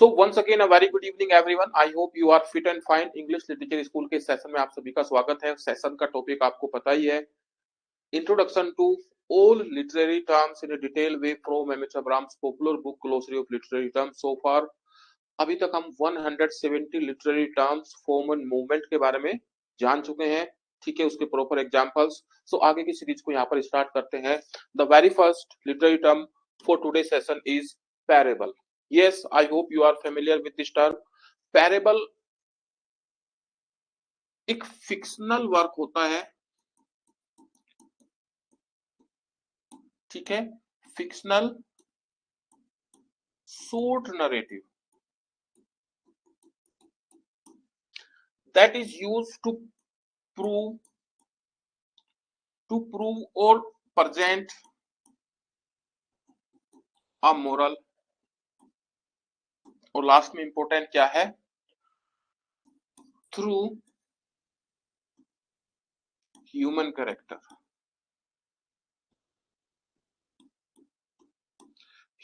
तो once again a very good evening everyone. I hope you are fit and fine. English literature school के session में आप सभी का स्वागत है। सेशन का टॉपिक आपको पता ही है, introduction to all literary terms in a detail way from M H Abrams popular book glossary of literary terms. So far अभी तक हम 170 literary terms form and movement के बारे में जान चुके हैं। ठीक है, उसके प्रॉपर एग्जांपल्स। सो आगे की सीरीज को यहाँ पर स्टार्ट करते हैं। The very first literary term for today session is parable. Yes, I hope you are familiar with this term. Parable एक फिक्शनल वर्क होता है, ठीक है, fictional short narrative that is used to prove or present a moral, और last में important क्या है, through human character.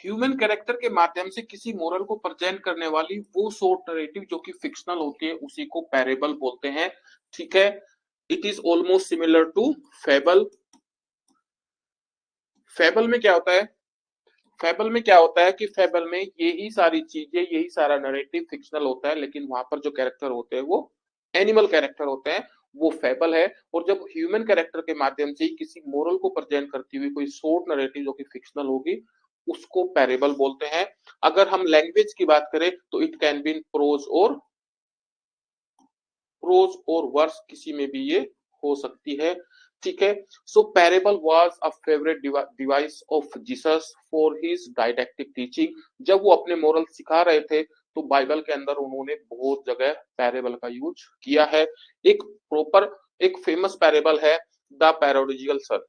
Human character के माध्यम से किसी मोरल को प्रेजेंट करने वाली वो शॉर्ट नरेटिव जो कि फिक्शनल होती है, उसी को पैरेबल बोलते हैं। ठीक है, it is almost similar to fable. Fable में क्या होता है, फेबल में क्या होता है कि फेबल में यही सारी चीजें, यही सारा नरेटिव फिक्शनल होता है, लेकिन वहां पर जो कैरेक्टर होते हैं वो एनिमल कैरेक्टर होते हैं, वो फेबल है। और जब ह्यूमन कैरेक्टर के माध्यम से किसी मोरल को प्रेजेंट करती हुई कोई शॉर्ट नरेटिव जो कि फिक्शनल होगी, उसको पैरेबल बोलते हैं। अगर हम लैंग्वेज की बात करें तो इट कैन बी प्रोज और वर्स, किसी में भी ये हो सकती है। ठीक है, so parable was a favourite device of Jesus for his didactic teaching. जब वो अपने मोरल सिखा रहे थे तो बाइबल के अंदर उन्होंने बहुत जगह पैरेबल का यूज किया है। एक प्रॉपर एक फेमस पैरेबल है द पैराडॉक्सिकल सन।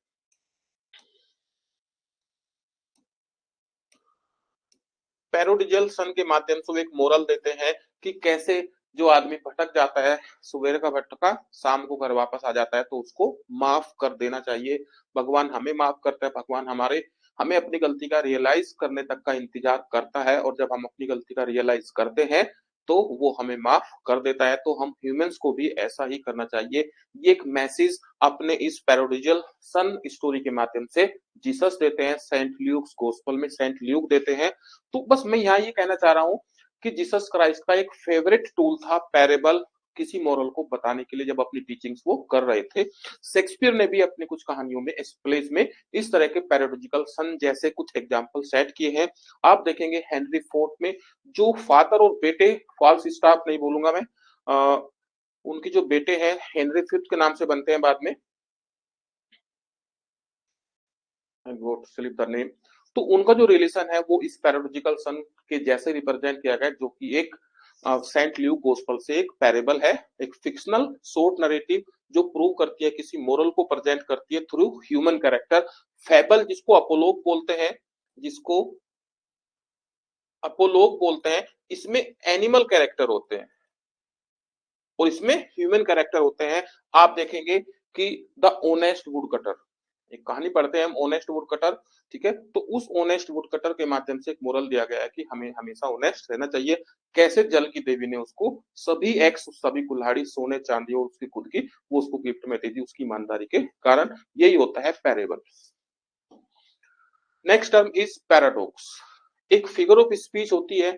पैराडॉक्सिकल सन के माध्यम से वो एक मोरल देते हैं कि कैसे जो आदमी भटक जाता है, सवेरे का भटका शाम को घर वापस आ जाता है, तो उसको माफ कर देना चाहिए। भगवान हमें माफ करता है, भगवान हमें अपनी गलती का रियलाइज करने तक का इंतजार करता है, और जब हम अपनी गलती का रियलाइज करते हैं तो वो हमें माफ कर देता है। तो हम ह्यूमंस को भी ऐसा ही करना चाहिए। ये एक मैसेज अपने इस पैराडॉक्सिकल सन स्टोरी के माध्यम से जीसस देते हैं, सेंट ल्यूक्स गॉस्पेल में सेंट ल्यूक देते हैं। तो बस मैं यहाँ ये कहना चाह रहा हूँ कि जीसस क्राइस्ट का एक फेवरेट टूल था पैरेबल, किसी मॉरल को बताने के लिए जब अपनी टीचिंग्स वो कर रहे थे। शेक्सपियर ने भी अपनी कुछ कहानियों में, इस प्लेस में इस तरह के पैराडॉक्सिकल सन जैसे कुछ एग्जांपल सेट किए हैं। आप देखेंगे हेनरी फोर्थ में जो फादर और बेटे, फॉल्स स्टार्ट नहीं बोलूंगा मैं, उनके जो बेटे हैं हेनरी फिफ्थ के नाम से बनते हैं बाद में, स्लिप द नेम। तो उनका जो रिलेशन है वो इस पैराडॉक्सिकल सन के जैसे रिप्रेजेंट किया गया, जो कि एक सेंट ल्यूक गॉस्पेल से एक पैरेबल है, एक फिक्शनल शॉर्ट नरेटिव जो प्रूव करती है, किसी मोरल को प्रेजेंट करती है थ्रू ह्यूमन कैरेक्टर। फैबल जिसको अपोलोग बोलते हैं, जिसको अपोलोग बोलते हैं, इसमें एनिमल कैरेक्टर होते हैं और इसमें ह्यूमन कैरेक्टर होते हैं। आप देखेंगे कि द ऑनेस्ट वुड कटर, एक कहानी पढ़ते हैं हम, ऑनेस्ट वुड कटर। ठीक है, तो उस ऑनेस्ट वुड कटर के माध्यम से एक मोरल दिया गया है कि हमें हमेशा ऑनेस्ट रहना चाहिए। कैसे जल की देवी ने उसको सभी एक्स, सभी कुल्हाड़ी सोने चांदी और उसकी खुद की, वो उसको गिफ्ट में दे दी उसकी ईमानदारी के कारण। यही होता है parable. Next term is paradox. एक फिगर ऑफ स्पीच होती है,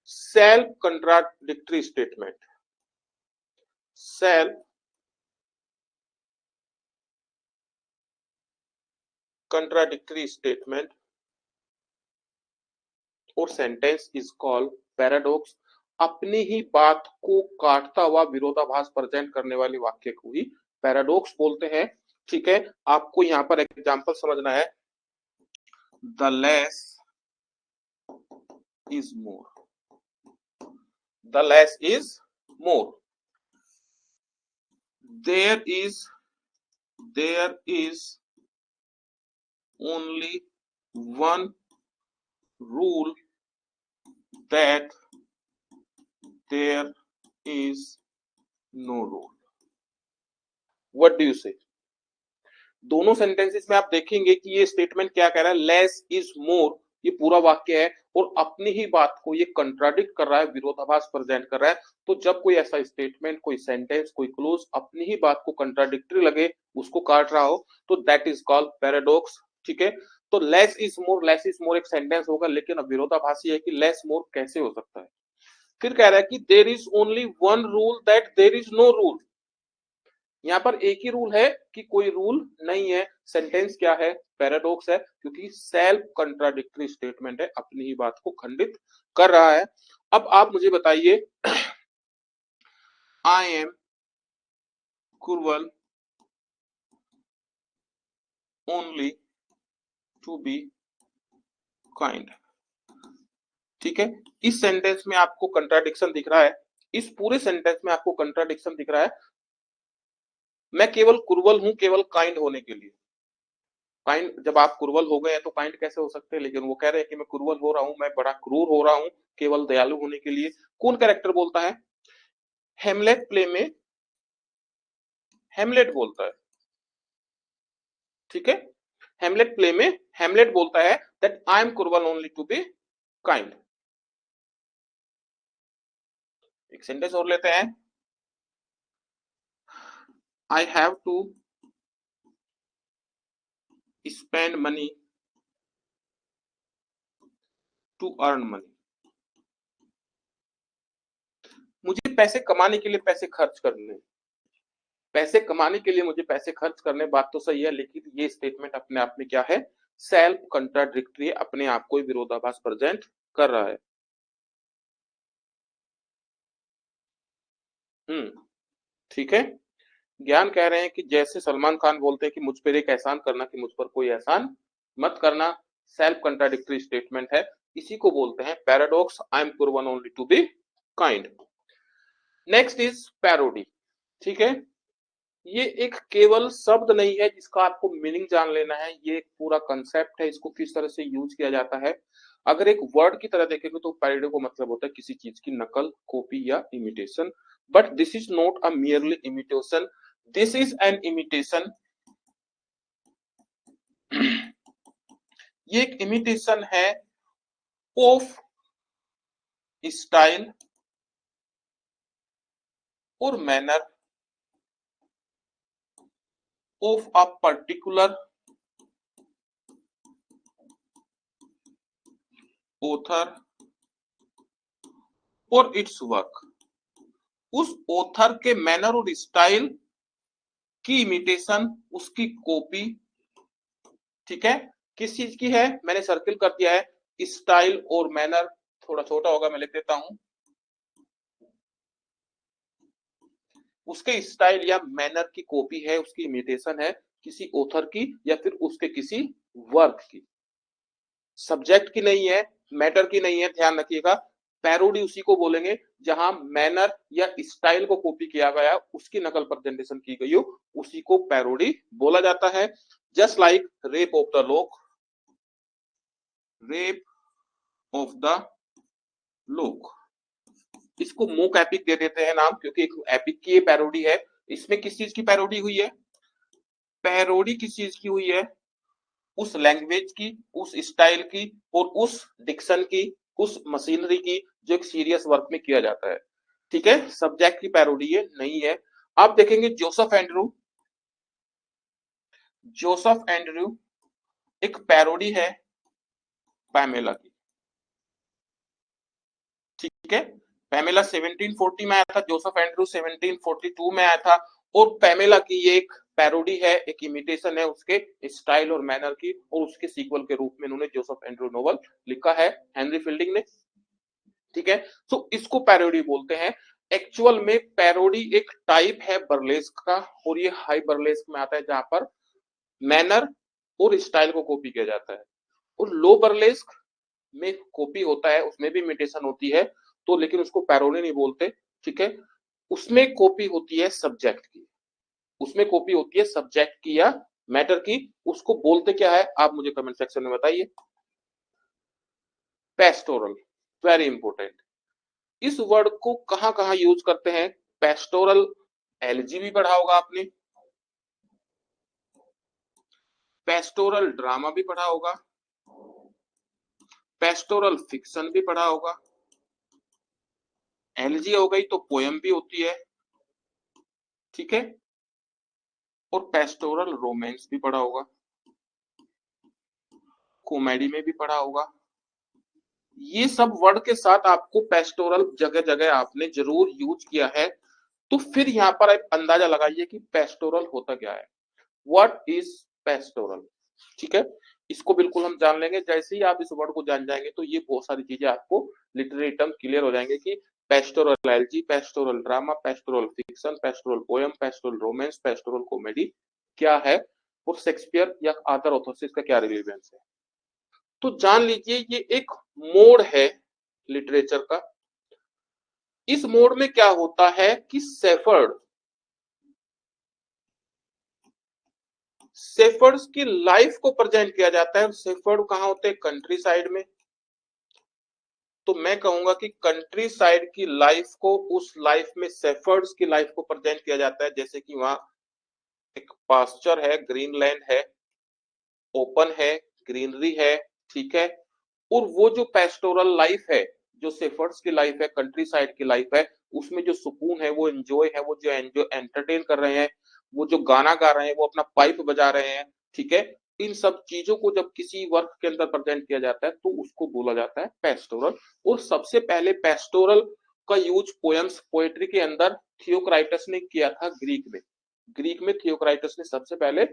self contradictory statement. Self contradictory statement और सेंटेंस इज कॉल्ड पैराडॉक्स। अपनी ही बात को काटता हुआ विरोधाभास प्रेजेंट करने वाले वाक्य को ही पैराडॉक्स बोलते हैं। ठीक है, आपको यहाँ पर एग्जांपल समझना है। The less is more, the less is more, there is only one rule that there is no rule. What do you say? दोनों सेंटेंसेस में आप देखेंगे कि ये स्टेटमेंट क्या कह रहा है, लेस इज मोर। ये पूरा वाक्य है और अपनी ही बात को ये कंट्राडिक्ट कर रहा है, विरोधाभास प्रेजेंट कर रहा है। तो जब कोई ऐसा स्टेटमेंट, कोई सेंटेंस, कोई क्लोज अपनी ही बात को कंट्राडिक्टरी लगे, उसको काट रहा हो, तो दैट इज कॉल्ड पैराडॉक्स। ठीक है, तो लेस इज मोर एक सेंटेंस होगा, लेकिन अब विरोधाभासी है कि लेस मोर कैसे हो सकता है। फिर कह रहा है कि there is only one rule that there is no rule. यहाँ पर एक ही रूल है कि कोई रूल नहीं है। सेंटेंस क्या है? पैराडॉक्स है, क्योंकि सेल्फ कंट्राडिक्टरी स्टेटमेंट है, अपनी ही बात को खंडित कर रहा है। अब आप मुझे बताइए, I am cruel only to be kind. ठीक है, इस सेंटेंस में आपको कंट्राडिक्शन दिख रहा है, इस पूरे सेंटेंस में आपको कंट्राडिक्शन दिख रहा है। मैं केवल क्रूअल हूं केवल काइंड होने के लिए। काइंड, जब आप क्रूअल हो गए हैं तो काइंड कैसे हो सकते हैं? लेकिन वो कह रहे हैं कि मैं क्रूअल हो रहा हूं, मैं बड़ा क्रूर हो रहा हूं केवल दयालु होने के लिए। कौन कैरेक्टर बोलता है? हेमलेट प्ले में हेमलेट बोलता है। ठीक है, हेमलेट प्ले में हेमलेट बोलता है that I am cruel only to be kind. एक सेंटेंस और लेते हैं, I have to spend money to earn money. मुझे पैसे कमाने के लिए पैसे खर्च करने, पैसे कमाने के लिए मुझे पैसे खर्च करने। बात तो सही है, लेकिन ये स्टेटमेंट अपने आप में क्या है? सेल्फ कंट्राडिक्टरी है, अपने आप को विरोधाभास प्रेजेंट कर रहा है। ठीक है, ज्ञान कह रहे हैं कि जैसे सलमान खान बोलते हैं कि मुझ पर एक एहसान करना कि मुझ पर कोई एहसान मत करना, सेल्फ कंट्राडिक्टरी स्टेटमेंट है, इसी को बोलते हैं paradox. I am cruel only to be kind. Next is parody. ठीक है, ये एक केवल शब्द नहीं है जिसका आपको मीनिंग जान लेना है, ये एक पूरा कंसेप्ट है, इसको किस तरह से यूज किया जाता है। अगर एक वर्ड की तरह देखेंगे तो पैरोडी को मतलब होता है किसी चीज की नकल, कॉपी या imitation. But this is not a merely imitation, this is N imitation. ये एक इमिटेशन है ऑफ स्टाइल और manner of a particular author और इट्स वर्क। उस ऑथर के मैनर और स्टाइल की इमिटेशन, उसकी कॉपी। ठीक है, किस चीज की है? मैंने सर्किल कर दिया है, स्टाइल और मैनर। थोड़ा छोटा होगा, मैं लिख देता हूं, उसके स्टाइल या मैनर की कॉपी है, उसकी इमिटेशन है किसी ऑथर की या फिर उसके किसी वर्क की। सब्जेक्ट की नहीं है, मैटर की नहीं है, ध्यान रखिएगा। पैरोडी उसी को बोलेंगे जहां मैनर या स्टाइल को कॉपी किया गया, उसकी नकल पर जनरेशन की गई हो, उसी को पैरोडी बोला जाता है। Just like rape of the lock, rape of the lock, इसको मोक एपिक दे देते हैं नाम, क्योंकि एक एपिक की ये पैरोडी है। इसमें किस चीज की पैरोडी हुई है? पैरोडी किस चीज की हुई है? उस लैंग्वेज की, उस स्टाइल की और उस डिक्शन की, उस मशीनरी की जो एक सीरियस वर्क में किया जाता है। ठीक है, सब्जेक्ट की पैरोडी ये नहीं है। आप देखेंगे जोसेफ एंड्रू, जोसेफ एंड्रू एक पैरोडी है पैमेला की। ठीक है, पैमेला 1740 में आया था, जोसेफ एंड्रू 1742 में आया था। और पैमेला की ये एक पैरोडी है, एक इमिटेशन है उसके स्टाइल और मैनर की, और उसके सीक्वल के रूप में उन्होंने जोसेफ एंड्रू नोवेल लिखा है, हेनरी फील्डिंग ने। ठीक है, तो इसको पैरोडी बोलते हैं। एक्चुअल में पैरोडी एक टाइप है बर्लेस्क का, और ये हाई बर्लेस्क में आता है जहां पर मैनर और स्टाइल को कॉपी किया जाता है। और लो बर्लेस्क में कॉपी होता है, उसमें भी इमिटेशन होती है, तो लेकिन उसको पैरोडी नहीं बोलते। ठीक है, उसमें कॉपी होती है सब्जेक्ट की, उसमें कॉपी होती है सब्जेक्ट की या मैटर की, उसको बोलते क्या है आप मुझे कमेंट सेक्शन में बताइए। Pastoral, very important. इस वर्ड को कहां कहां यूज करते हैं? पेस्टोरल, एलजी भी पढ़ा होगा आपने, पेस्टोरल ड्रामा भी पढ़ा होगा, पेस्टोरल फिक्शन भी पढ़ा होगा, एलजी हो गई तो पोयम भी होती है, ठीक है, और पेस्टोरल रोमांस भी पढ़ा होगा, कॉमेडी में भी पढ़ा होगा। ये सब वर्ड के साथ आपको पेस्टोरल जगह जगह आपने जरूर यूज किया है। तो फिर यहाँ पर आप अंदाजा लगाइए कि पेस्टोरल होता क्या है, व्हाट इज पेस्टोरल, ठीक है। इसको बिल्कुल हम जान लेंगे, जैसे ही आप इस वर्ड को जान जाएंगे तो ये बहुत सारी चीजें आपको लिटरेरी टर्म क्लियर हो जाएंगे कि pastoral LG, pastoral drama, pastoral fiction, pastoral poem, pastoral romance, pastoral comedy क्या है, और शेक्सपियर या अदर ऑथर से इसका क्या रिलेवेंस है। तो जान लीजिए ये एक मोड है लिटरेचर का। इस मोड में क्या होता है कि सेफर्ड्स की लाइफ को प्रेजेंट किया जाता है, और सेफर्ड कहां होते हैं, कंट्री साइड में। तो मैं कहूंगा कि कंट्री साइड की लाइफ को, उस लाइफ में सेफर्ड्स की लाइफ को प्रेजेंट किया जाता है, जैसे कि वहां एक पास्चर है, ग्रीन लैंड है, ओपन है, ग्रीनरी है, ठीक है। और वो जो पेस्टोरल लाइफ है, जो सेफर्ड्स की लाइफ है, कंट्री साइड की लाइफ है, उसमें जो सुकून है, वो एंजॉय है, वो जो एंजॉय एंटरटेन कर रहे हैं, वो जो गाना गा रहे हैं, वो अपना पाइप बजा रहे हैं, ठीक है। इन सब चीजों को जब किसी वर्क के अंदर प्रेजेंट किया जाता है तो उसको बोला जाता है पेस्टोरल। और सबसे पहले पेस्टोरल का यूज पोयम्स, पोएट्री के अंदर थियोक्राइटस ने किया था ग्रीक में। ग्रीक में थियोक्राइटस ने सबसे पहले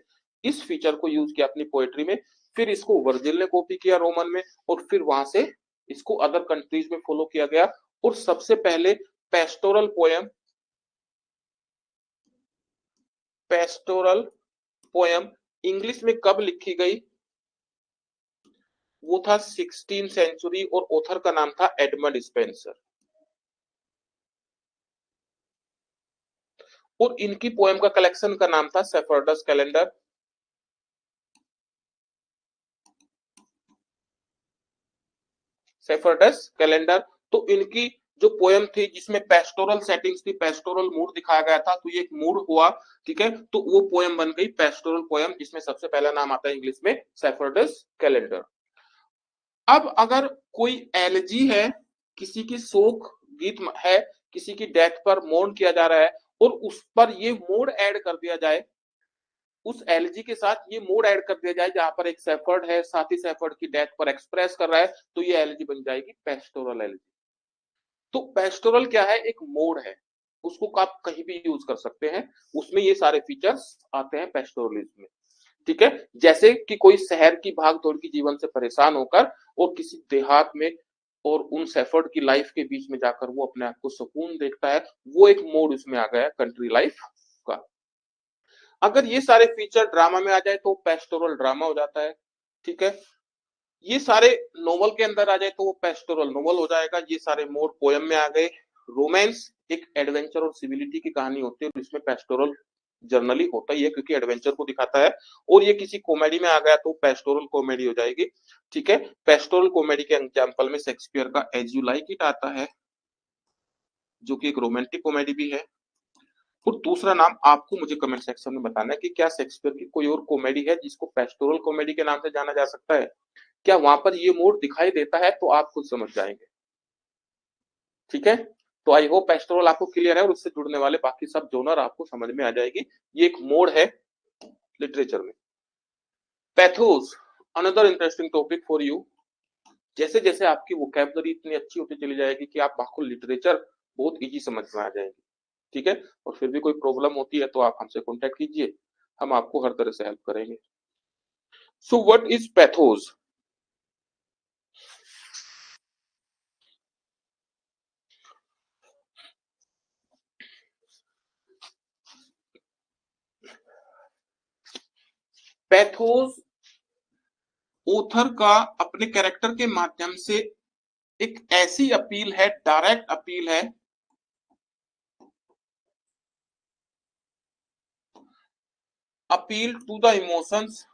इस फीचर को यूज किया अपनी पोएट्री में, फिर इसको वर्जिल ने कॉपी किया रोमन में, और फिर वहां से इसको अदर कंट्रीज में फॉलो किया गया। और सबसे पहले pastoral poem, pastoral poem English में कब लिखी गई, वो था 16th सेंचुरी, और ऑथर का नाम था एडमंड स्पेंसर। और इनकी पोयम का कलेक्शन का नाम था सेफर्डस कैलेंडर। सेफर्डस कैलेंडर। तो इनकी जो पोयम थी जिसमें पेस्टोरल सेटिंग्स थी, पेस्टोरल मूड दिखाया गया था, तो ये एक मूड हुआ, ठीक है। तो वो पोयम बन गई पेस्टोरल पोयम, जिसमें सबसे पहला नाम आता है इंग्लिश में सेफर्डस कैलेंडर। अब अगर कोई एलजी है, किसी की शोक गीत है, किसी की डेथ पर मौन किया जा रहा है, और उस पर ये मोड ऐड कर दिया जाए, उस एलजी के साथ ये मोड ऐड कर दिया जाए जहां पर एक सेफर्ड है, साथ ही सेफर्ड की डेथ पर एक्सप्रेस कर रहा है, तो ये एलजी बन जाएगी पेस्टोरल एलजी। तो पेस्टोरल क्या है, एक मोड है, उसको आप कहीं भी यूज कर सकते हैं, उसमें ये सारे फीचर्स आते हैं पेस्टोरलिज्म में, ठीक है। जैसे कि कोई शहर की भाग दौड़ की जीवन से परेशान होकर और किसी देहात में और उन सेफर्ड की लाइफ के बीच में जाकर वो अपने आप को सुकून देखता है, वो एक मोड उसमें आ गया कंट्री लाइफ का। अगर ये सारे फीचर ड्रामा में आ जाए तो पेस्टोरल ड्रामा हो जाता है, ठीक है। ये सारे नोवेल के अंदर आ जाए तो वो पेस्टोरल नोवेल हो जाएगा। ये सारे मोड पोयम में आ गए। रोमांस एक एडवेंचर और सिविलिटी की कहानी होती है, और इसमें पेस्टोरल जर्नली होता ही है क्योंकि एडवेंचर को दिखाता है। और ये किसी कॉमेडी में आ गया तो पेस्टोरल कॉमेडी हो जाएगी, ठीक है। पेस्टोरल कॉमेडी के एग्जांपल में शेक्सपियर का एज यू लाइक इट आता है, जो कि एक रोमांटिक कॉमेडी भी है। और दूसरा नाम आपको मुझे कमेंट सेक्शन में बताना है कि क्या शेक्सपियर की कोई और कॉमेडी है जिसको पेस्टोरल कॉमेडी के नाम से जाना जा सकता है। क्या वहां पर ये मोड दिखाई देता है, तो आप खुद समझ जाएंगे, ठीक है। तो आई होप पेस्टोरल आपको क्लियर है, और उससे जुड़ने वाले बाकी सब जोनर आपको समझ में आ जाएगी। ये एक मोड है लिटरेचर में। Pathos, another interesting topic for you. जैसे जैसे आपकी वोकैबुलरी इतनी अच्छी होती चली जाएगी कि आप आपको लिटरेचर बहुत इजी समझ में आ जाएगी, ठीक है। और फिर भी कोई प्रॉब्लम होती है तो आप हमसे कांटेक्ट कीजिए, हम आपको हर तरह से हेल्प करेंगे। So what is pathos. Pathos author का अपने कैरेक्टर के माध्यम से एक ऐसी अपील है, डायरेक्ट अपील है, appeal to the emotions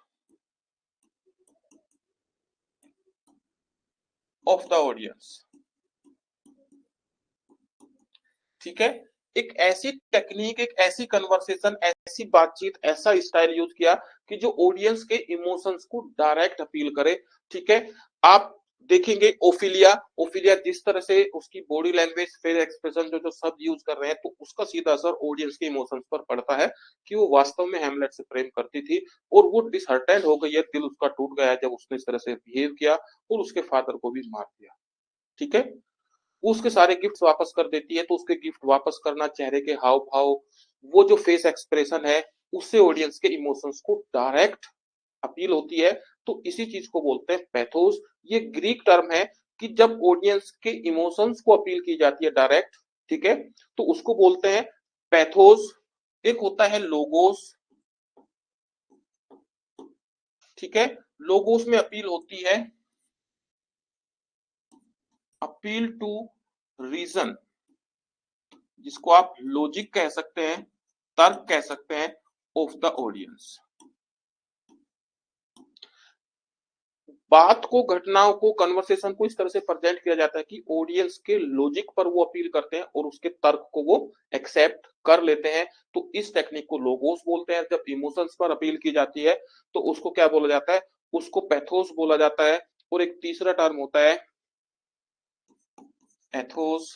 of the audience, ठीक है। एक ऐसी टेक्निक, एक ऐसी कन्वर्सेशन, ऐसी बातचीत, ऐसा स्टाइल यूज किया कि जो ऑडियंस के इमोशंस को डायरेक्ट अपील करे, ठीक है। आप देखेंगे ओफिलिया। ओफिलिया जिस तरह से उसकी बॉडी लैंग्वेज, फेस एक्सप्रेशन, जो जो शब्द यूज कर रहे हैं, तो उसका सीधा असर ऑडियंस के इमोशंस पर पड़ता है कि वो वास्तव में हेमलेट से प्रेम करती थी और वो डिसहर्टेंड हो गई है, दिल उसका टूट गया है जब उसने इस तरह से बिहेव किया और उसके फादर को भी मार दिया। ठीक है, उसके सारे गिफ्ट वापस कर देती है, तो उसके गिफ्ट वापस करना, चेहरे के हाव भाव, वो जो फेस एक्सप्रेशन है, उससे ऑडियंस के इमोशंस को डायरेक्ट अपील होती है। तो इसी चीज को बोलते हैं पैथोस। ये ग्रीक टर्म है कि जब ऑडियंस के इमोशंस को अपील की जाती है डायरेक्ट, ठीक है, तो उसको बोलते हैं पैथोस। एक होता है लोगोस, ठीक है, लोगोस में अपील होती है, अपील टू रीजन, जिसको आप लॉजिक कह सकते हैं, तर्क कह सकते हैं, ऑफ द ऑडियंस। बात को, घटनाओं को, कन्वर्सेशन को इस तरह से प्रेजेंट किया जाता है कि ऑडियंस के लॉजिक पर वो अपील करते हैं और उसके तर्क को वो एक्सेप्ट कर लेते हैं। तो इस टेक्निक को लोगोस बोलते हैं। जब इमोशंस पर अपील की जाती है तो उसको क्या बोला जाता है, उसको पैथोस बोला जाता है। और एक तीसरा टर्म होता है एथोस,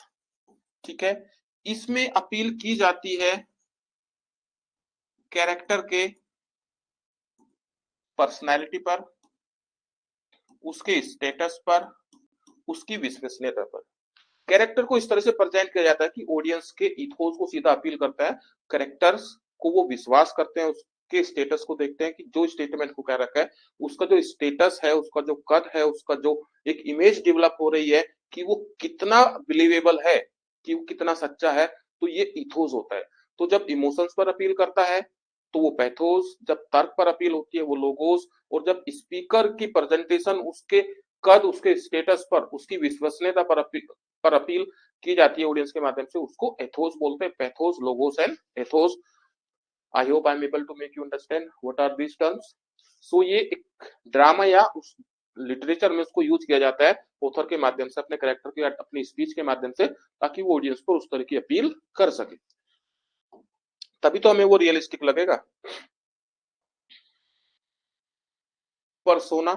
ठीक है, इसमें अपील की जाती है कैरेक्टर के पर्सनैलिटी पर, उसके स्टेटस पर, उसकी विश्वसनीयता पर। कैरेक्टर को इस तरह से प्रेजेंट किया जाता है कि ऑडियंस के इथोस को सीधा अपील करता है, कैरेक्टर्स को वो विश्वास करते हैं, उसके स्टेटस को देखते हैं कि जो स्टेटमेंट को कह रखा है, उसका जो स्टेटस है, उसका जो कद है, उसका जो एक इमेज डेवलप हो रही है कि वो कितना बिलीवेबल है, कि वो कितना सच्चा है, तो ये इथोस होता है। तो जब इमोशंस पर अपील करता है तो वो पैथोस, जब तर्क पर अपील होती है वो लोगोस, और जब स्पीकर की प्रेजेंटेशन उसके कद, उसके स्टेटस पर, उसकी विश्वसनीयता पर अपील की जाती है ऑडियंस के माध्यम से, उसको एथोस बोलते हैं। Pathos, logos and ethos. I hope I am able to make you understand what are these terms. So ये एक ड्रामा या उस लिटरेचर में उसको यूज किया जाता है ऑथर के माध्यम से, अपने कैरेक्टर की, अपनी स्पीच के माध्यम से, ताकि वो ऑडियंस पर उस तरह की अपील कर सके, तभी तो हमें वो रियलिस्टिक लगेगा। परसोना,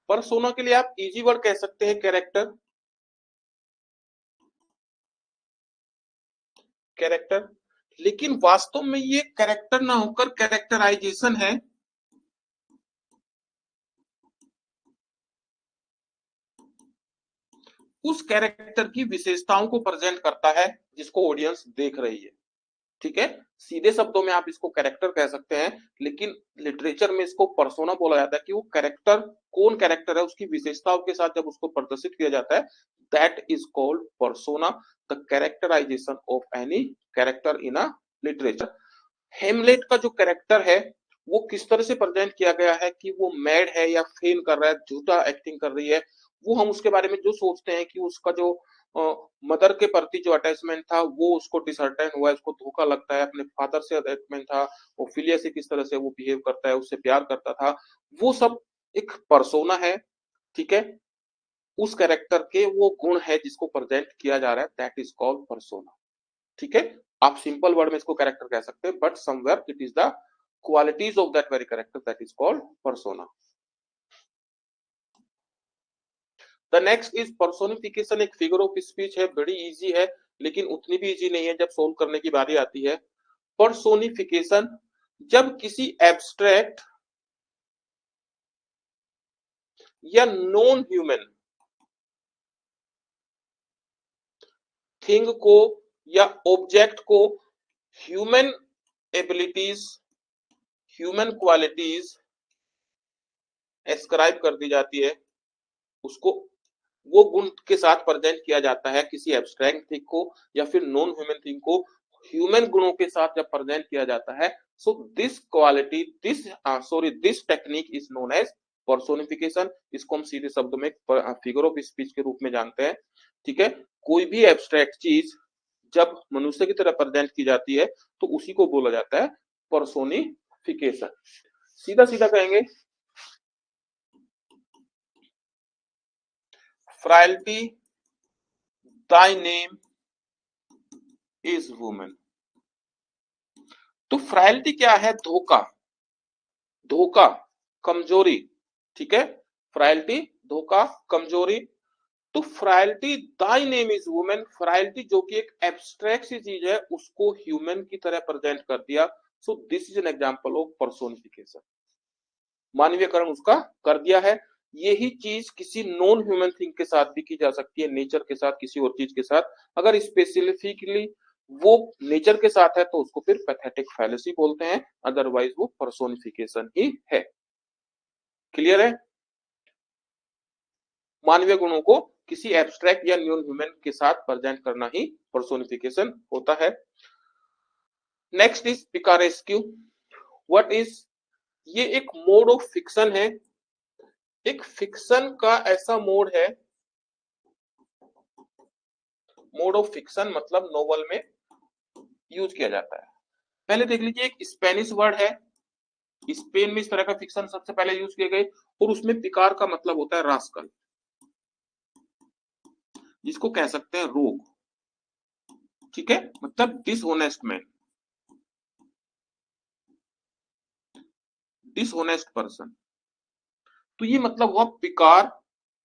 परसोना के लिए आप इजी वर्ड कह सकते हैं कैरेक्टर, कैरेक्टर। लेकिन वास्तव में ये कैरेक्टर ना होकर कैरेक्टराइजेशन है। उस कैरेक्टर की विशेषताओं को प्रेजेंट करता है जिसको ऑडियंस देख रही है। ठीक है, सीधे शब्दों में आप इसको कैरेक्टर कह सकते हैं, लेकिन लिटरेचर में इसको पर्सोना बोला जाता है कि वो कैरेक्टर, कौन कैरेक्टर है, उसकी विशेषताओं के साथ जब उसको प्रदर्शित किया जाता है, that is called persona, the characterization of any character in a literature. Hamlet का जो कैरेक्टर है वो किस तरह से प्रेजेंट किया गया है, कि वो मैड है या फेल कर रहा है, झूठा एक्टिंग कर रही है, वो हम उसके बारे में जो सोचते हैं कि उसका जो मदर के प्रति जो अटैचमेंट था वो उसको डिसअर्टेन हुआ है, उसको धोखा लगता है, अपने फादर से अटैचमेंट था, ओफिलिया से किस तरह से वो बिहेव करता है, उससे प्यार करता था, वो सब एक पर्सोना है। ठीक है, उस कैरेक्टर के वो गुण है जिसको प्रेजेंट किया जा रहा है, दैट इज कॉल्ड पर्सोना। ठीक है, आप सिंपल वर्ड में इसको कैरेक्टर कह सकते हैं, but somewhere it is the qualities of that very character, that is called persona. The next is personification. एक फिगर ऑफ स्पीच है, बड़ी इजी है, लेकिन उतनी भी इजी नहीं है जब सोल्व करने की बारी आती है। पर्सोनिफिकेशन, जब किसी एब्स्ट्रैक्ट या नॉन ह्यूमन थिंग को या ऑब्जेक्ट को human abilities, human qualities ascribe कर दी जाती है, उसको वो गुण के साथ प्रेजेंट किया जाता है किसी एब्स्ट्रैक्ट थिंग को या फिर नॉन ह्यूमन थिंग को ह्यूमन गुणों के साथ जब प्रेजेंट किया जाता है, so this quality, this sorry, this technique is known as personification. इसको हम सीधे शब्दों में फिगर ऑफ स्पीच के रूप में जानते हैं। ठीक है, कोई भी एब्स्ट्रैक्ट चीज जब मनुष्य की तरह प्रेजेंट की जाती है तो उसी को बोला जाता है पर्सोनिफिकेशन। सीधा सीधा कहेंगे, फ्राइल्टी, thy name is woman। तो फ्राइल्टी क्या है, धोखा, धोखा, कमजोरी। ठीक है, फ्राइल्टी धोखा, कमजोरी। तो फ्राइलिटी, दाई नेम इज वुमेन, फ्राइलिटी जो कि एक एब्स्ट्रैक्ट सी चीज है उसको ह्यूमन की तरह प्रेजेंट कर दिया। So this is an example of personification, मानवीयकरण उसका कर दिया है। यही चीज किसी नॉन ह्यूमन थिंग के साथ भी की जा सकती है, नेचर के साथ, किसी और चीज के साथ। अगर स्पेसिफिकली वो नेचर के साथ है तो उसको फिर पैथेटिक फैलेसी बोलते हैं, अदरवाइज वो पर्सोनिफिकेशन ही है। क्लियर है? मानवीय गुणों को किसी एब्स्ट्रैक्ट या नॉन ह्यूमन के साथ प्रेजेंट करना ही पर्सोनिफिकेशन होता है। Next is picaresque. What is, ये एक मोड ऑफ फिक्शन है। एक फिक्शन का ऐसा मोड है, मोड ऑफ फिक्शन मतलब नोवेल में यूज किया जाता है। पहले देख लीजिए, एक स्पेनिश वर्ड है, स्पेन में इस तरह का फिक्शन सबसे पहले यूज किए गए, और उसमें पिकार का मतलब होता है रास्कल, जिसको कह सकते हैं रोग। ठीक है, मतलब डिसहोनेस्ट मैन, डिसहोनेस्ट पर्सन। तो ये मतलब हुआ पिकार,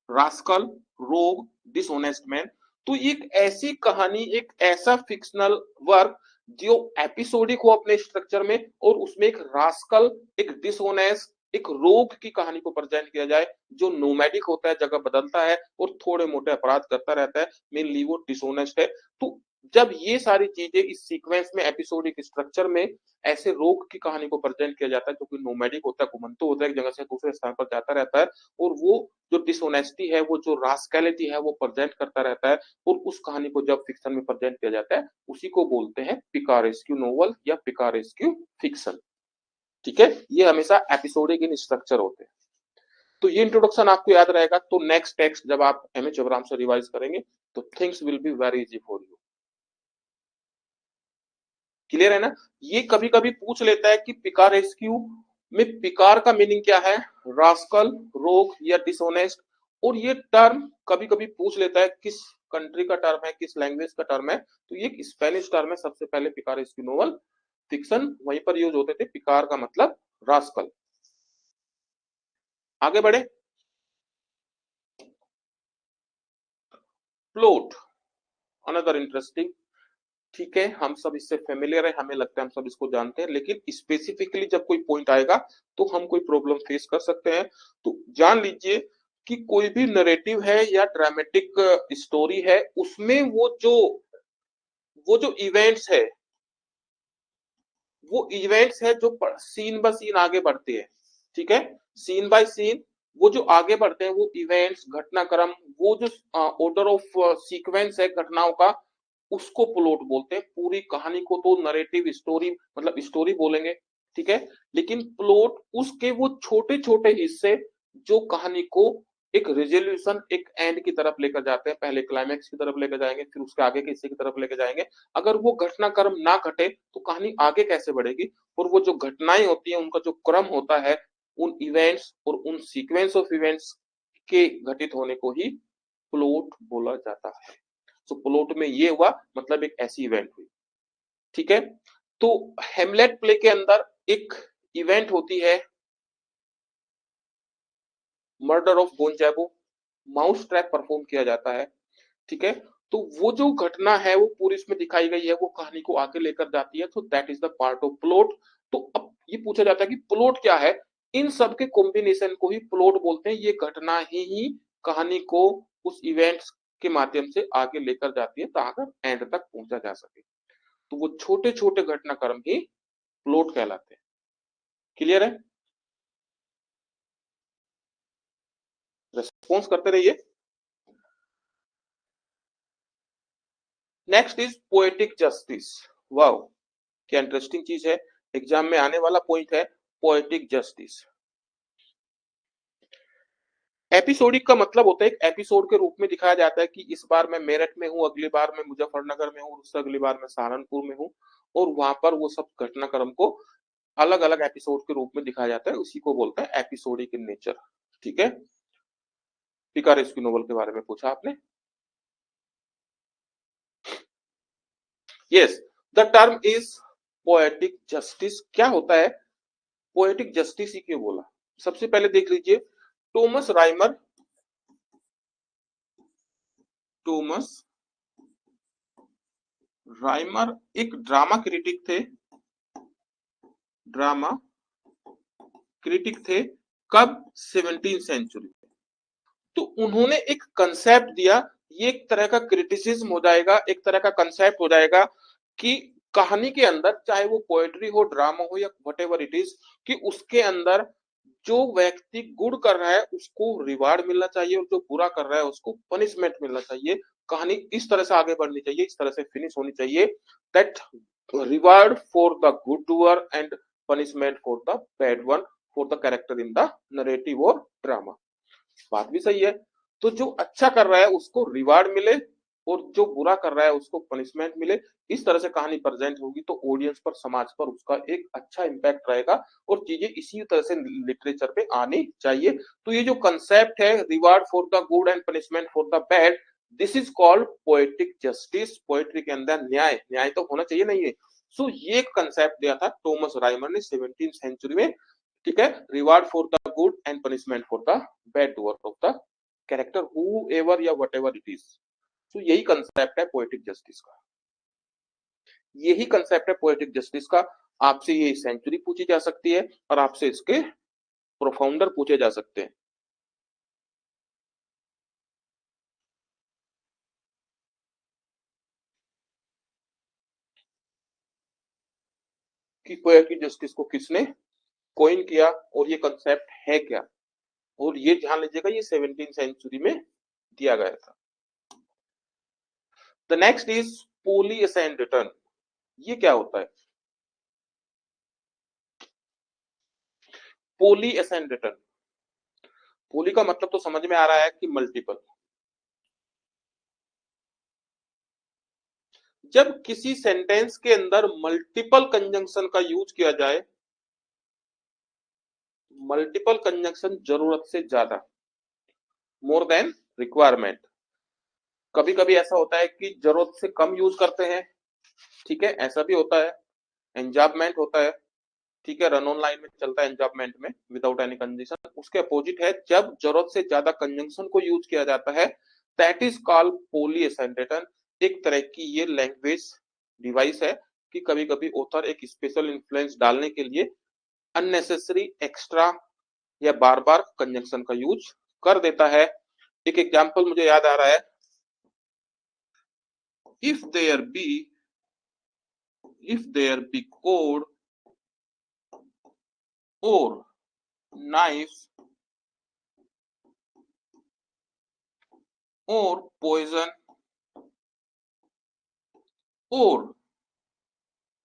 रास्कल, रोग, डिसहोनेस्ट मैन। तो एक ऐसी कहानी, एक ऐसा फिक्शनल वर्क जो एपिसोडिक हो अपने स्ट्रक्चर में, और उसमें एक रास्कल, एक डिसहोनेस्ट, एक रोग की कहानी को प्रेजेंट किया जाए, जो नोमैडिक होता है, जगह बदलता है और थोड़े मोटे अपराध करता रहता है, मेनली वो डिसहोनेस्ट है। तो जब ये सारी चीजें इस सीक्वेंस में, एपिसोडिक स्ट्रक्चर में ऐसे रोग की कहानी को प्रेजेंट किया जाता है, जो कि नोमैडिक होता है, घुमंतु होता है, एक जगह से दूसरे स्थान पर जाता रहता है, और वो जो डिसऑनेस्टी है, वो जो रास्कैलिटी है, वो प्रेजेंट करता रहता है, और उस कहानी को जब फिक्शन में प्रेजेंट किया जाता है, उसी को बोलते हैं पिकारेस्क्यू नोवेल या पिकारेस्क्यू फिक्शन। ठीक है, ये हमेशा एपिसोडिक इन स्ट्रक्चर होते हैं। तो ये इंट्रोडक्शन आपको याद रहेगा, तो नेक्स्ट टेक्स्ट जब आप एमएच अब्राहम से रिवाइज करेंगे तो things will be very easy for you. Clear है ना? ये कभी कभी पूछ लेता है कि पिकारेस्क्यू में पिकार का मीनिंग क्या है, रास्कल, रोग या डिसऑनेस्ट। और ये टर्म कभी कभी पूछ लेता है किस कंट्री का टर्म है, किस लैंग्वेज का टर्म है। तो ये स्पेनिश टर्म है। सबसे पहले पिकारेस्क्यू नोवेल फिक्शन वहीं पर यूज होते थे, पिकार का मतलब रास्कल। आगे बढ़े। Plot, another interesting. ठीक है, हम सब इससे फेमिलियर है, हमें लगता है हम सब इसको जानते हैं, लेकिन स्पेसिफिकली जब कोई पॉइंट आएगा तो हम कोई प्रॉब्लम फेस कर सकते हैं। तो जान लीजिए कि कोई भी नरेटिव है या ड्रामेटिक स्टोरी है, उसमें वो जो इवेंट्स है, वो इवेंट्स है जो सीन बाय सीन आगे बढ़ते हैं। ठीक है, सीन बाय सीन वो जो आगे बढ़ते हैं, वो इवेंट्स, घटनाक्रम, वो जो ऑर्डर ऑफ सीक्वेंस है घटनाओं का, उसको प्लॉट बोलते हैं। पूरी कहानी को तो नरेटिव स्टोरी मतलब स्टोरी बोलेंगे। ठीक है, लेकिन प्लॉट उसके वो छोटे छोटे हिस्से जो कहानी को एक रेजोल्यूशन, एक एंड की तरफ लेकर जाते हैं। पहले क्लाइमैक्स की तरफ लेकर जाएंगे, फिर उसके आगे के हिस्से की तरफ लेकर जाएंगे। अगर वो घटनाक्रम ना घटे तो कहानी आगे कैसे बढ़ेगी? और वो जो घटनाएं होती हैं, उनका जो क्रम होता है, उन इवेंट्स और उन सीक्वेंस ऑफ इवेंट्स के घटित होने को ही प्लॉट बोला जाता है। तो प्लॉट में ये हुआ मतलब एक ऐसी इवेंट हुई। ठीक है, तो हेमलेट प्ले के अंदर एक इवेंट होती है, murder of Gonzago, mouse trap perform किया जाता है। ठीक है, तो वो जो घटना है वो पूरी इसमें दिखाई गई है, वो कहानी को आगे लेकर जाती है। तो that is the part of plot. तो अब ये पूछा जाता है कि प्लॉट क्या है? इन सब के कॉम्बिनेशन को ही प्लॉट बोलते हैं। ये घटना ही कहानी को उस इवेंट्स के माध्यम से आगे लेकर जाती है ताकि एंड तक पहुंचा जा सके। तो वो छोटे छोटे घटनाक्रम ही प्लॉट कहलाते हैं। क्लियर है? रेस्पॉन्स करते रहिए। Next is poetic justice. Wow, क्या इंटरेस्टिंग चीज है, एग्जाम में आने वाला पॉइंट है पोएटिक जस्टिस। एपिसोडिक का मतलब होता है एक एपिसोड के रूप में दिखाया जाता है कि इस बार मैं मेरठ में हूँ, अगली बार मैं मुजफ्फरनगर में हूँ, उससे अगली बार मैं सहारनपुर में हूँ, और वहां पर वो सब घटनाक्रम को अलग अलग एपिसोड के रूप में दिखाया जाता है। उसी को बोलते हैं एपिसोडिक इन नेचर। ठीक है, पिकारेस्क्यू नोवेल के बारे में पूछा आपने। Yes, the term is poetic justice. क्या होता है पोएटिक जस्टिस, ही क्यों बोला? सबसे पहले देख लीजिए, टॉमस राइमर टॉमस राइमर एक ड्रामा क्रिटिक थे, ड्रामा क्रिटिक थे। कब? 17th century. तो उन्होंने एक कंसेप्ट दिया, ये एक तरह का क्रिटिसिज्म हो जाएगा, एक तरह का कंसेप्ट हो जाएगा कि कहानी के अंदर, चाहे वो पोएट्री हो, ड्रामा हो या व्हाटएवर इट इज, कि उसके अंदर जो व्यक्ति गुड कर रहा है उसको रिवार्ड मिलना चाहिए और जो बुरा कर रहा है उसको पनिशमेंट मिलना चाहिए। कहानी इस तरह से आगे बढ़नी चाहिए, इस तरह से फिनिश होनी चाहिए, that reward for the good doer and punishment for the bad one, for the character in the narrative और ड्रामा। बात भी सही है। तो जो अच्छा कर रहा है उसको रिवार्ड मिले और जो बुरा कर रहा है उसको पनिशमेंट मिले, इस तरह से कहानी प्रेजेंट होगी तो ऑडियंस पर, समाज पर उसका एक अच्छा इंपैक्ट रहेगा और चीजें इसी तरह से लिटरेचर पे आनी चाहिए। तो ये जो कंसेप्ट है, reward for the good and punishment for the bad, this is called poetic justice. Poetry के अंदर न्याय, न्याय तो होना चाहिए नहीं है। सो ये कंसेप्ट दिया था टॉमस राइमर ने 17th सेंचुरी में, ठीक है। Reward for the good and punishment for the bad doer of the character who ever या वट एवर इट इज। तो यही कंसेप्ट है पोएटिक जस्टिस का, यही कंसेप्ट है पोएटिक जस्टिस का। आपसे ये सेंचुरी पूछी जा सकती है और आपसे इसके प्रोफाउंडर पूछे जा सकते हैं। कि पोएटिक जस्टिस को किसने कॉइन किया और ये कंसेप्ट है क्या, और ये ध्यान लीजिएगा ये 17th सेंचुरी में दिया गया था। द नेक्स्ट इज पोलियसेन रिटर्न। ये क्या होता है? पोलियसेन रिटर्न, पोली का मतलब तो समझ में आ रहा है कि मल्टीपल। जब किसी सेंटेंस के अंदर मल्टीपल कंजंक्शन का यूज किया जाए, मल्टीपल कंजंक्शन जरूरत से ज्यादा, मोर देन रिक्वायरमेंट। कभी कभी ऐसा होता है कि जरूरत से कम यूज करते हैं, ठीक है, ऐसा भी होता है। एंजाबमेंट होता है, ठीक है, रन ऑन लाइन में चलता है एंजाबमेंट में विदाउट एनी कंडीशन। उसके अपोजिट है जब जरूरत से ज्यादा कंजंक्शन को यूज किया जाता है, दैट इज कॉल्ड पोलियसेन रिटर्न। एक तरह की ये लैंग्वेज डिवाइस है कि कभी कभी ऑथर एक स्पेशल इन्फ्लुएंस डालने के लिए अननेसेसरी एक्स्ट्रा या बार बार कंजंक्शन का यूज कर देता है। एक एग्जांपल मुझे याद आ रहा है, if there be cord or knife or poison or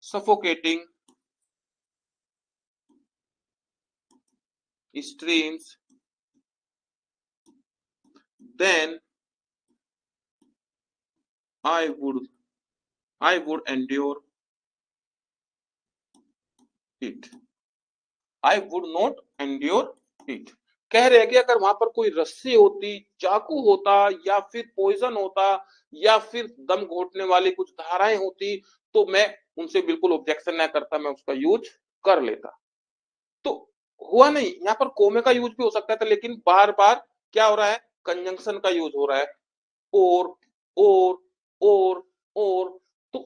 suffocating streams, then I would endure it. I would not endure it. कह रहे हैं कि अगर वहां पर कोई रस्सी होती, चाकू होता या फिर पॉइजन होता या फिर दम घोटने वाली कुछ धाराएं होती तो मैं उनसे बिल्कुल ऑब्जेक्शन ना करता, मैं उसका यूज कर लेता। तो हुआ नहीं, यहाँ पर कोमे का यूज भी हो सकता था, लेकिन बार बार क्या हो रहा है, कंजंक्शन का यूज हो रहा है, और और और और। तो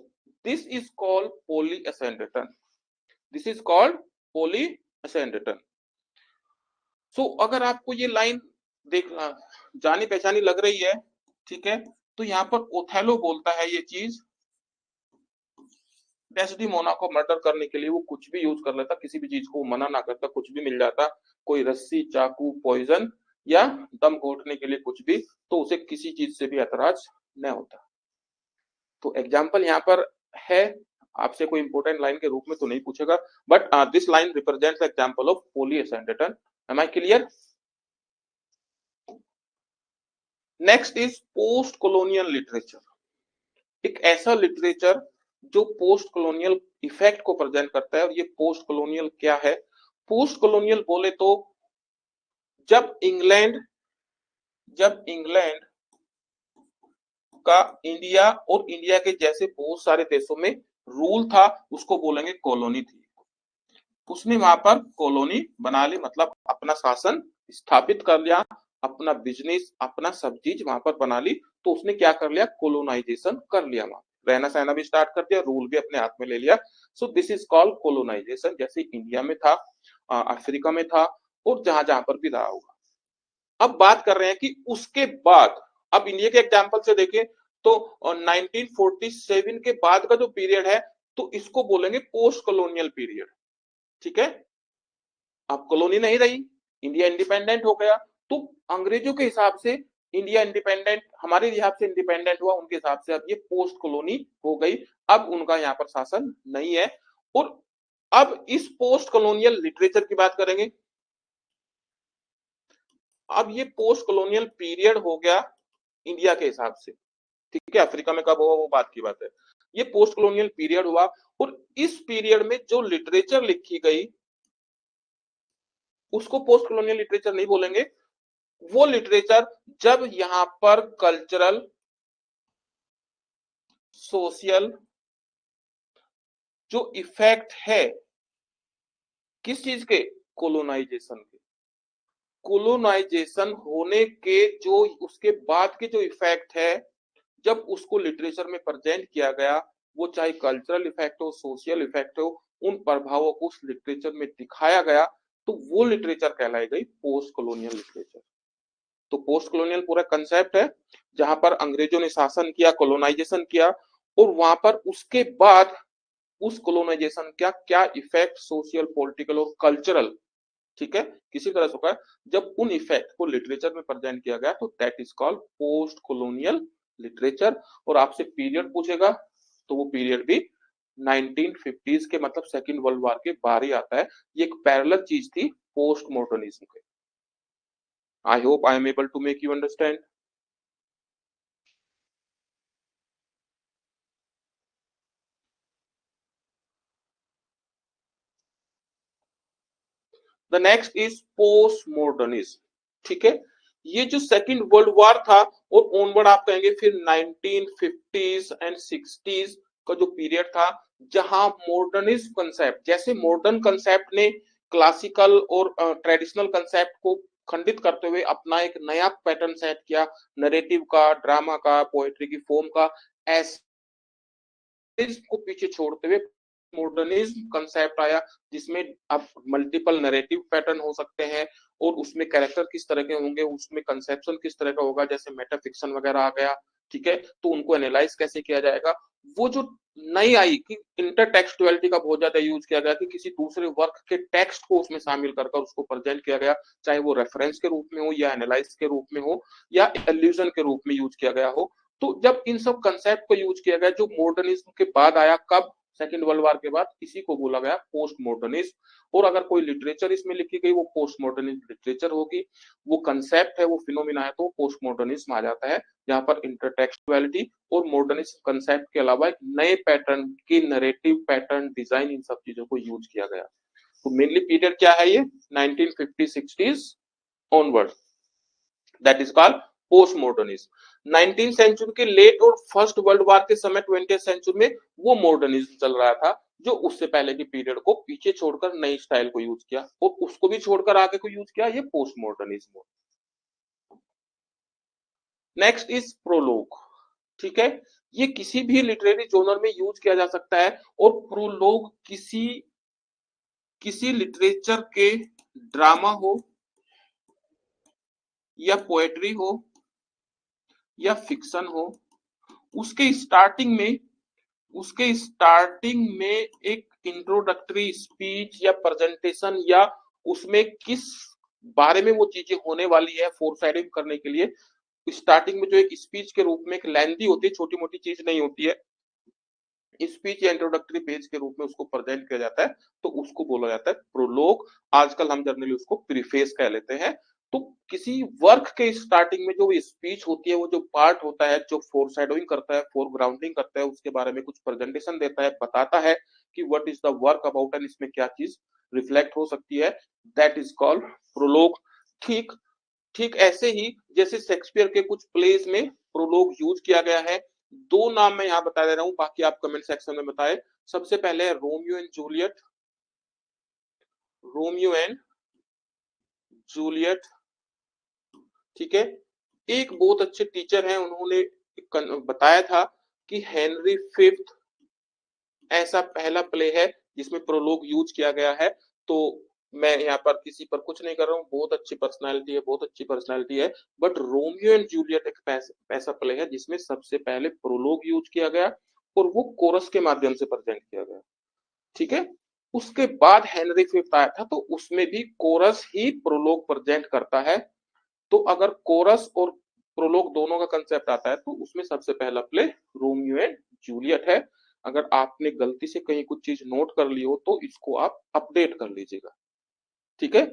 दिस इज कॉल्ड पोलियसेन रिटर्न, दिस इज कॉल्ड पोलियसेन रिटर्न। सो अगर आपको ये लाइन देख जानी पहचानी लग रही है, ठीक है, तो यहाँ पर ओथेलो बोलता है ये चीज, डेस्डिमोना को मर्डर करने के लिए वो कुछ भी यूज कर लेता, किसी भी चीज को मना ना करता, कुछ भी मिल जाता, कोई रस्सी, चाकू, पॉइजन या दम घोटने के लिए कुछ भी, तो उसे किसी चीज से भी ऐतराज न होता। तो एग्जाम्पल यहाँ पर है, आपसे कोई इंपोर्टेंट लाइन के रूप में तो नहीं पूछेगा, but this line represents example of पोलियसेन return. Am I clear? Next is post colonial literature. एक ऐसा लिटरेचर जो पोस्ट कॉलोनियल इफेक्ट को प्रेजेंट करता है। और ये पोस्ट कॉलोनियल क्या है? पोस्ट कॉलोनियल बोले तो जब इंग्लैंड का इंडिया और इंडिया के जैसे बहुत सारे देशों में रूल था, उसको बोलेंगे कॉलोनी थी। उसने वहां पर कॉलोनी बना ली, मतलब अपना शासन स्थापित कर लिया, अपना बिजनेस, अपना सब चीज वहां पर बना ली, तो उसने क्या कर लिया, कोलोनाइजेशन कर लिया, वहां रहना सहना भी स्टार्ट कर दिया, रूल भी अपने हाथ में ले लिया। So this is called colonization, जैसे इंडिया में था, अफ्रीका में था, और जहां जहां पर भी रहा होगा। अब बात कर रहे हैं कि उसके बाद, अब इंडिया के एग्जाम्पल से देखें तो 1947 के बाद का जो पीरियड है, तो इसको बोलेंगे पोस्ट कॉलोनियल पीरियड। ठीक है, अब कॉलोनी नहीं रही, इंडिया इंडिपेंडेंट हो गया, तो अंग्रेजों के हिसाब से इंडिया इंडिपेंडेंट, हमारे हिसाब से इंडिपेंडेंट हुआ, उनके हिसाब से अब ये पोस्ट कॉलोनी हो गई। अब उनका यहाँ पर शासन नहीं है। और अब इस पोस्ट कॉलोनियल लिटरेचर की बात करेंगे। अब ये पोस्ट कॉलोनियल पीरियड हो गया इंडिया के हिसाब से, ठीक है, अफ्रीका में कब हुआ वो बात की बात है। ये पोस्ट कॉलोनियल पीरियड हुआ, और इस पीरियड में जो लिटरेचर लिखी गई उसको पोस्ट कॉलोनियल लिटरेचर नहीं बोलेंगे। वो लिटरेचर जब यहां पर कल्चरल, सोशल जो इफेक्ट है, किस चीज के, कोलोनाइजेशन के, कोलोनाइजेशन होने के जो उसके बाद के जो इफेक्ट है, जब उसको लिटरेचर में प्रेजेंट किया गया, वो चाहे कल्चरल इफेक्ट हो, सोशल इफेक्ट हो, उन प्रभावों को उस लिटरेचर में दिखाया गया, तो वो लिटरेचर कहलाई गई पोस्ट कॉलोनियल लिटरेचर। तो पोस्ट कॉलोनियल पूरा कंसेप्ट है जहां पर अंग्रेजों ने शासन किया, कॉलोनाइजेशन किया, और वहां पर उसके बाद उस कॉलोनाइजेशन का क्या इफेक्ट सोशल, पॉलिटिकल और कल्चरल, ठीक है, किसी तरह से होगा, जब उन इफेक्ट को लिटरेचर में प्रेजेंट किया गया, तो that is called post colonial literature. और आपसे पीरियड पूछेगा तो वो पीरियड भी 1950s के, मतलब सेकेंड वर्ल्ड वॉर के बाहर ही आता है। ये एक पैरेलल चीज थी पोस्ट मॉडर्निज्म के। I hope I am able to make you understand. The next is post modernism. ठीक है, ये जो सेकेंड वर्ल्ड वॉर था, और ऑनवर्ड आप कहेंगे फिर 1950s एंड 60s का जो पीरियड था, जहां मॉडर्निज्म कंसेप्ट, जैसे मॉडर्न कंसेप्ट ने क्लासिकल और ट्रेडिशनल कंसेप्ट को खंडित करते हुए अपना एक नया पैटर्न सेट किया, नरेटिव का, ड्रामा का, पोएट्री की फॉर्म का, ऐसे को पीछे छोड़ते हुए मॉडर्निज्म कंसेप्ट आया, जिसमें अब मल्टीपल नैरेटिव पैटर्न हो सकते हैं, और उसमें कैरेक्टर किस तरह के होंगे, उसमें कंसेप्शन किस तरह का होगा, जैसे मेटाफिक्शन वगैरह आ गया। ठीक है, तो उनको एनालाइज कैसे किया जाएगा, वो जो नई आई कि इंटरटेक्सुअलिटी का बहुत ज्यादा यूज किया गया, कि किसी दूसरे वर्क के टेक्स्ट को उसमें शामिल कर उसको प्रेजेंट किया गया, चाहे वो रेफरेंस के रूप में हो, या एनालाइज के रूप में हो, या एल्यूजन के रूप में यूज किया गया हो। तो जब इन सब कंसेप्ट को यूज किया गया, जो मॉडर्निज्म के बाद आया, कब, सेकेंड वर्ल्ड वॉर के बाद, इसी को बोला गया पोस्ट मॉडर्निज्म। और अगर कोई लिटरेचर इसमें लिखी गई, वो पोस्ट मॉडर्निज्म लिटरेचर होगी। वो कंसेप्ट है, वो फिनोमिना है, तो पोस्ट मॉडर्निज्म आ जाता है, जहां पर इंटरटेक्सुअलिटी और मॉडर्निज्म कंसेप्ट के अलावा एक नए पैटर्न की नरेटिव पैटर्न, डिजाइन, इन सब चीजों को यूज किया गया। तो मेनली पीरियड क्या है ये, 1950-60s onward, that is called post modernism. 19th century के लेट और फर्स्ट वर्ल्ड वॉर के समय 20th सेंचुरी में वो मॉडर्निज्म चल रहा था, जो उससे पहले के पीरियड को पीछे छोड़कर नई स्टाइल को यूज किया, और उसको भी छोड़कर आगे को यूज किया, ये post modernism. Next is prologue. ठीक है, ये किसी भी लिटरेरी जर्नल में यूज किया जा सकता है, और प्रोलोग किसी किसी लिटरेचर के ड्रामा हो, या पोएट्री हो, या फिक्शन हो, उसके स्टार्टिंग में उसके स्टार्टिंग में एक इंट्रोडक्टरी स्पीच या प्रेजेंटेशन, या उसमें किस बारे में वो चीजें होने वाली है फोरशैडोइंग करने के लिए, स्टार्टिंग में जो एक स्पीच के रूप में, एक लेंथी होती है, छोटी मोटी चीज नहीं होती है, स्पीच या इंट्रोडक्टरी पेज के रूप में उसको प्रेजेंट किया जाता है, तो उसको बोला जाता है प्रोलोग। आजकल हम जनरली उसको प्रीफेस कह लेते हैं। तो किसी वर्क के स्टार्टिंग में जो स्पीच होती है, वो जो पार्ट होता है, जो फोरशैडोइंग करता है, फोरग्राउंडिंग करता है, उसके बारे में कुछ प्रेजेंटेशन देता है, बताता है कि what is the work about, and इसमें क्या चीज रिफ्लेक्ट हो सकती है, दैट इज कॉल्ड प्रोलोग। ठीक ठीक ऐसे ही जैसे शेक्सपियर के कुछ प्लेस में प्रोलोग यूज किया गया है। दो नाम मैं यहाँ बता दे रहा हूँ, बाकी आप कमेंट सेक्शन में बताए। सबसे पहले है Romeo and Juliet, Romeo and Juliet. ठीक है। एक बहुत अच्छे टीचर हैं, उन्होंने बताया था कि हेनरी फिफ्थ ऐसा पहला प्ले है जिसमें प्रोलोग यूज किया गया है। तो मैं यहाँ पर किसी पर कुछ नहीं कर रहा हूँ, बहुत अच्छी पर्सनालिटी है, बहुत अच्छी पर्सनालिटी है। बट रोमियो एंड जूलियट एक ऐसा प्ले है जिसमें सबसे पहले प्रोलोग यूज किया गया और वो कोरस के माध्यम से प्रेजेंट किया गया। ठीक है। उसके बाद हेनरी फिफ्थ आया था, तो उसमें भी कोरस ही प्रोलोग प्रेजेंट करता है। तो अगर कोरस और प्रोलोग दोनों का कंसेप्ट आता है तो उसमें सबसे पहला प्ले रोमियो एंड जूलियट है। अगर आपने गलती से कहीं कुछ चीज नोट कर ली हो तो इसको आप अपडेट कर लीजिएगा। ठीक है।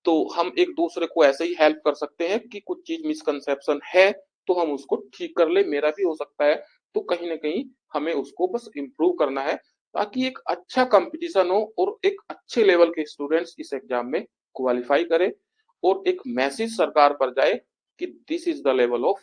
तो हम एक दूसरे को ऐसे ही हेल्प कर सकते हैं कि कुछ चीज मिसकंसेप्शन है तो हम उसको ठीक कर ले, मेरा भी हो सकता है। तो कहीं ना कहीं हमें उसको बस इम्प्रूव करना है ताकि एक अच्छा कंपटीशन हो और एक अच्छे लेवल के स्टूडेंट्स इस एग्जाम में क्वालिफाई करें और एक मैसेज सरकार पर जाए कि this is the level of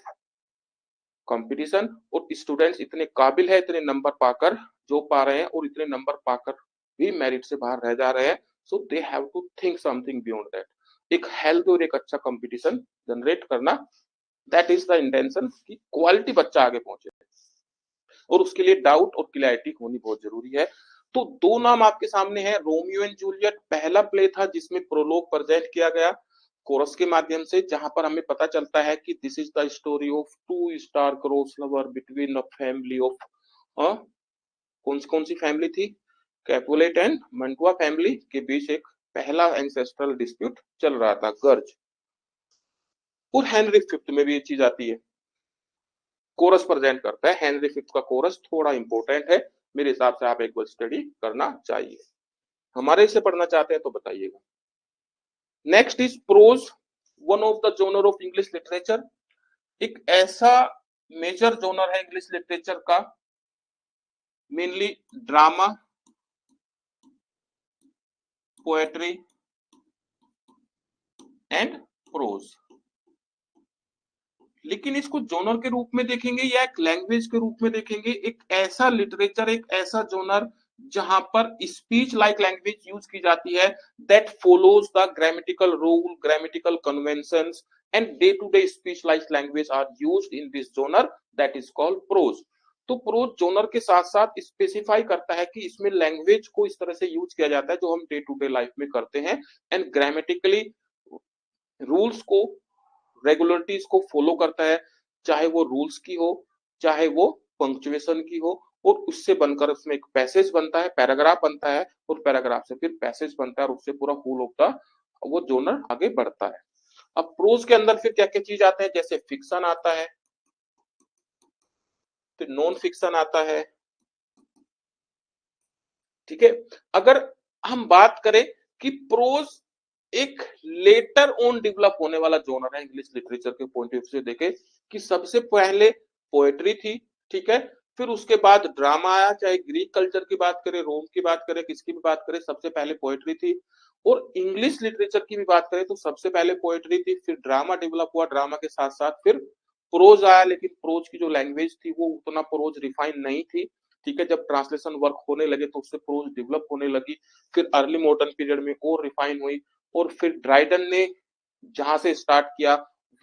competition और स्टूडेंट्स इतने काबिल है, इतने नंबर पाकर जो पा रहे हैं और इतने नंबर पाकर भी मेरिट से बाहर रह जा रहे हैं। So they have to think something beyond that. एक हेल्थ और एक अच्छा कंपटीशन जनरेट करना, दैट इज द इंटेंशन कि क्वालिटी बच्चा आगे पहुंचे और उसके लिए डाउट और क्लैरिटी होनी बहुत जरूरी है। तो दो नाम आपके सामने है, रोमियो एंड जूलियट पहला प्ले था जिसमें प्रोलोग प्रेजेंट किया गया कोरस के माध्यम से, जहां पर हमें पता चलता है कि this is the story of two star cross lover between a family of कौन सी फैमिली थी, कैपुलेट एंड मंटुआ फैमिली के बीच एक पहला एंसेस्ट्रल डिस्प्यूट चल रहा था, गर्ज। और हेनरी फिफ्थ में भी ये चीज आती है, कोरस प्रेजेंट करता है। हेनरी फिफ्थ का कोरस थोड़ा इंपॉर्टेंट है, मेरे हिसाब से आप एक बार स्टडी करना चाहिए। हमारे से पढ़ना चाहते हैं तो बताइएगा। Next is prose, one of the genre of English literature. एक ऐसा मेजर जोनर है इंग्लिश लिटरेचर का, mainly drama, poetry and prose. लेकिन इसको जोनर के रूप में देखेंगे या एक लैंग्वेज के रूप में देखेंगे, एक ऐसा लिटरेचर, एक ऐसा जोनर जहां पर स्पीच लाइक लैंग्वेज यूज की जाती है, that follows the grammatical rule, grammatical conventions and day to day speech like language are used in this genre, that is called prose. तो प्रोज जोनर के साथ साथ स्पेसिफाई करता है कि इसमें लैंग्वेज को इस तरह से यूज किया जाता है जो हम डे टू डे लाइफ में करते हैं, एंड ग्रामेटिकली रूल्स को, रेगुलरिटीज को फॉलो करता है, चाहे वो रूल्स की हो, चाहे वो पंक्चुएशन की हो, और उससे बनकर उसमें एक पैसेज बनता है, पैराग्राफ बनता है, और पैराग्राफ से फिर पैसेज बनता है और उससे पूरा होल ऑफ द वो जोनर आगे बढ़ता है। अब प्रोज के अंदर फिर क्या क्या चीज आते हैं, जैसे फिक्शन आता है, फिर नॉन फिक्शन आता है। ठीक है। अगर हम बात करें कि प्रोज एक लेटर ऑन डेवलप होने वाला जोनर है इंग्लिश लिटरेचर के पॉइंट ऑफ व्यू से देखें कि सबसे पहले पोएट्री थी। ठीक है। फिर उसके बाद ड्रामा आया, चाहे ग्रीक कल्चर की बात करें, रोम की बात करें, किसकी भी बात करें, सबसे पहले पोएट्री थी। और इंग्लिश लिटरेचर की भी बात करें तो सबसे पहले पोएट्री थी, फिर ड्रामा डेवलप हुआ, ड्रामा के साथ साथ फिर प्रोज आया। लेकिन प्रोज की जो लैंग्वेज थी वो उतना प्रोज रिफाइन नहीं थी। ठीक है। जब ट्रांसलेशन वर्क होने लगे तो उससे प्रोज डेवलप होने लगी, फिर अर्ली मॉडर्न पीरियड में और रिफाइन हुई, और फिर ड्राइडन ने जहां से स्टार्ट किया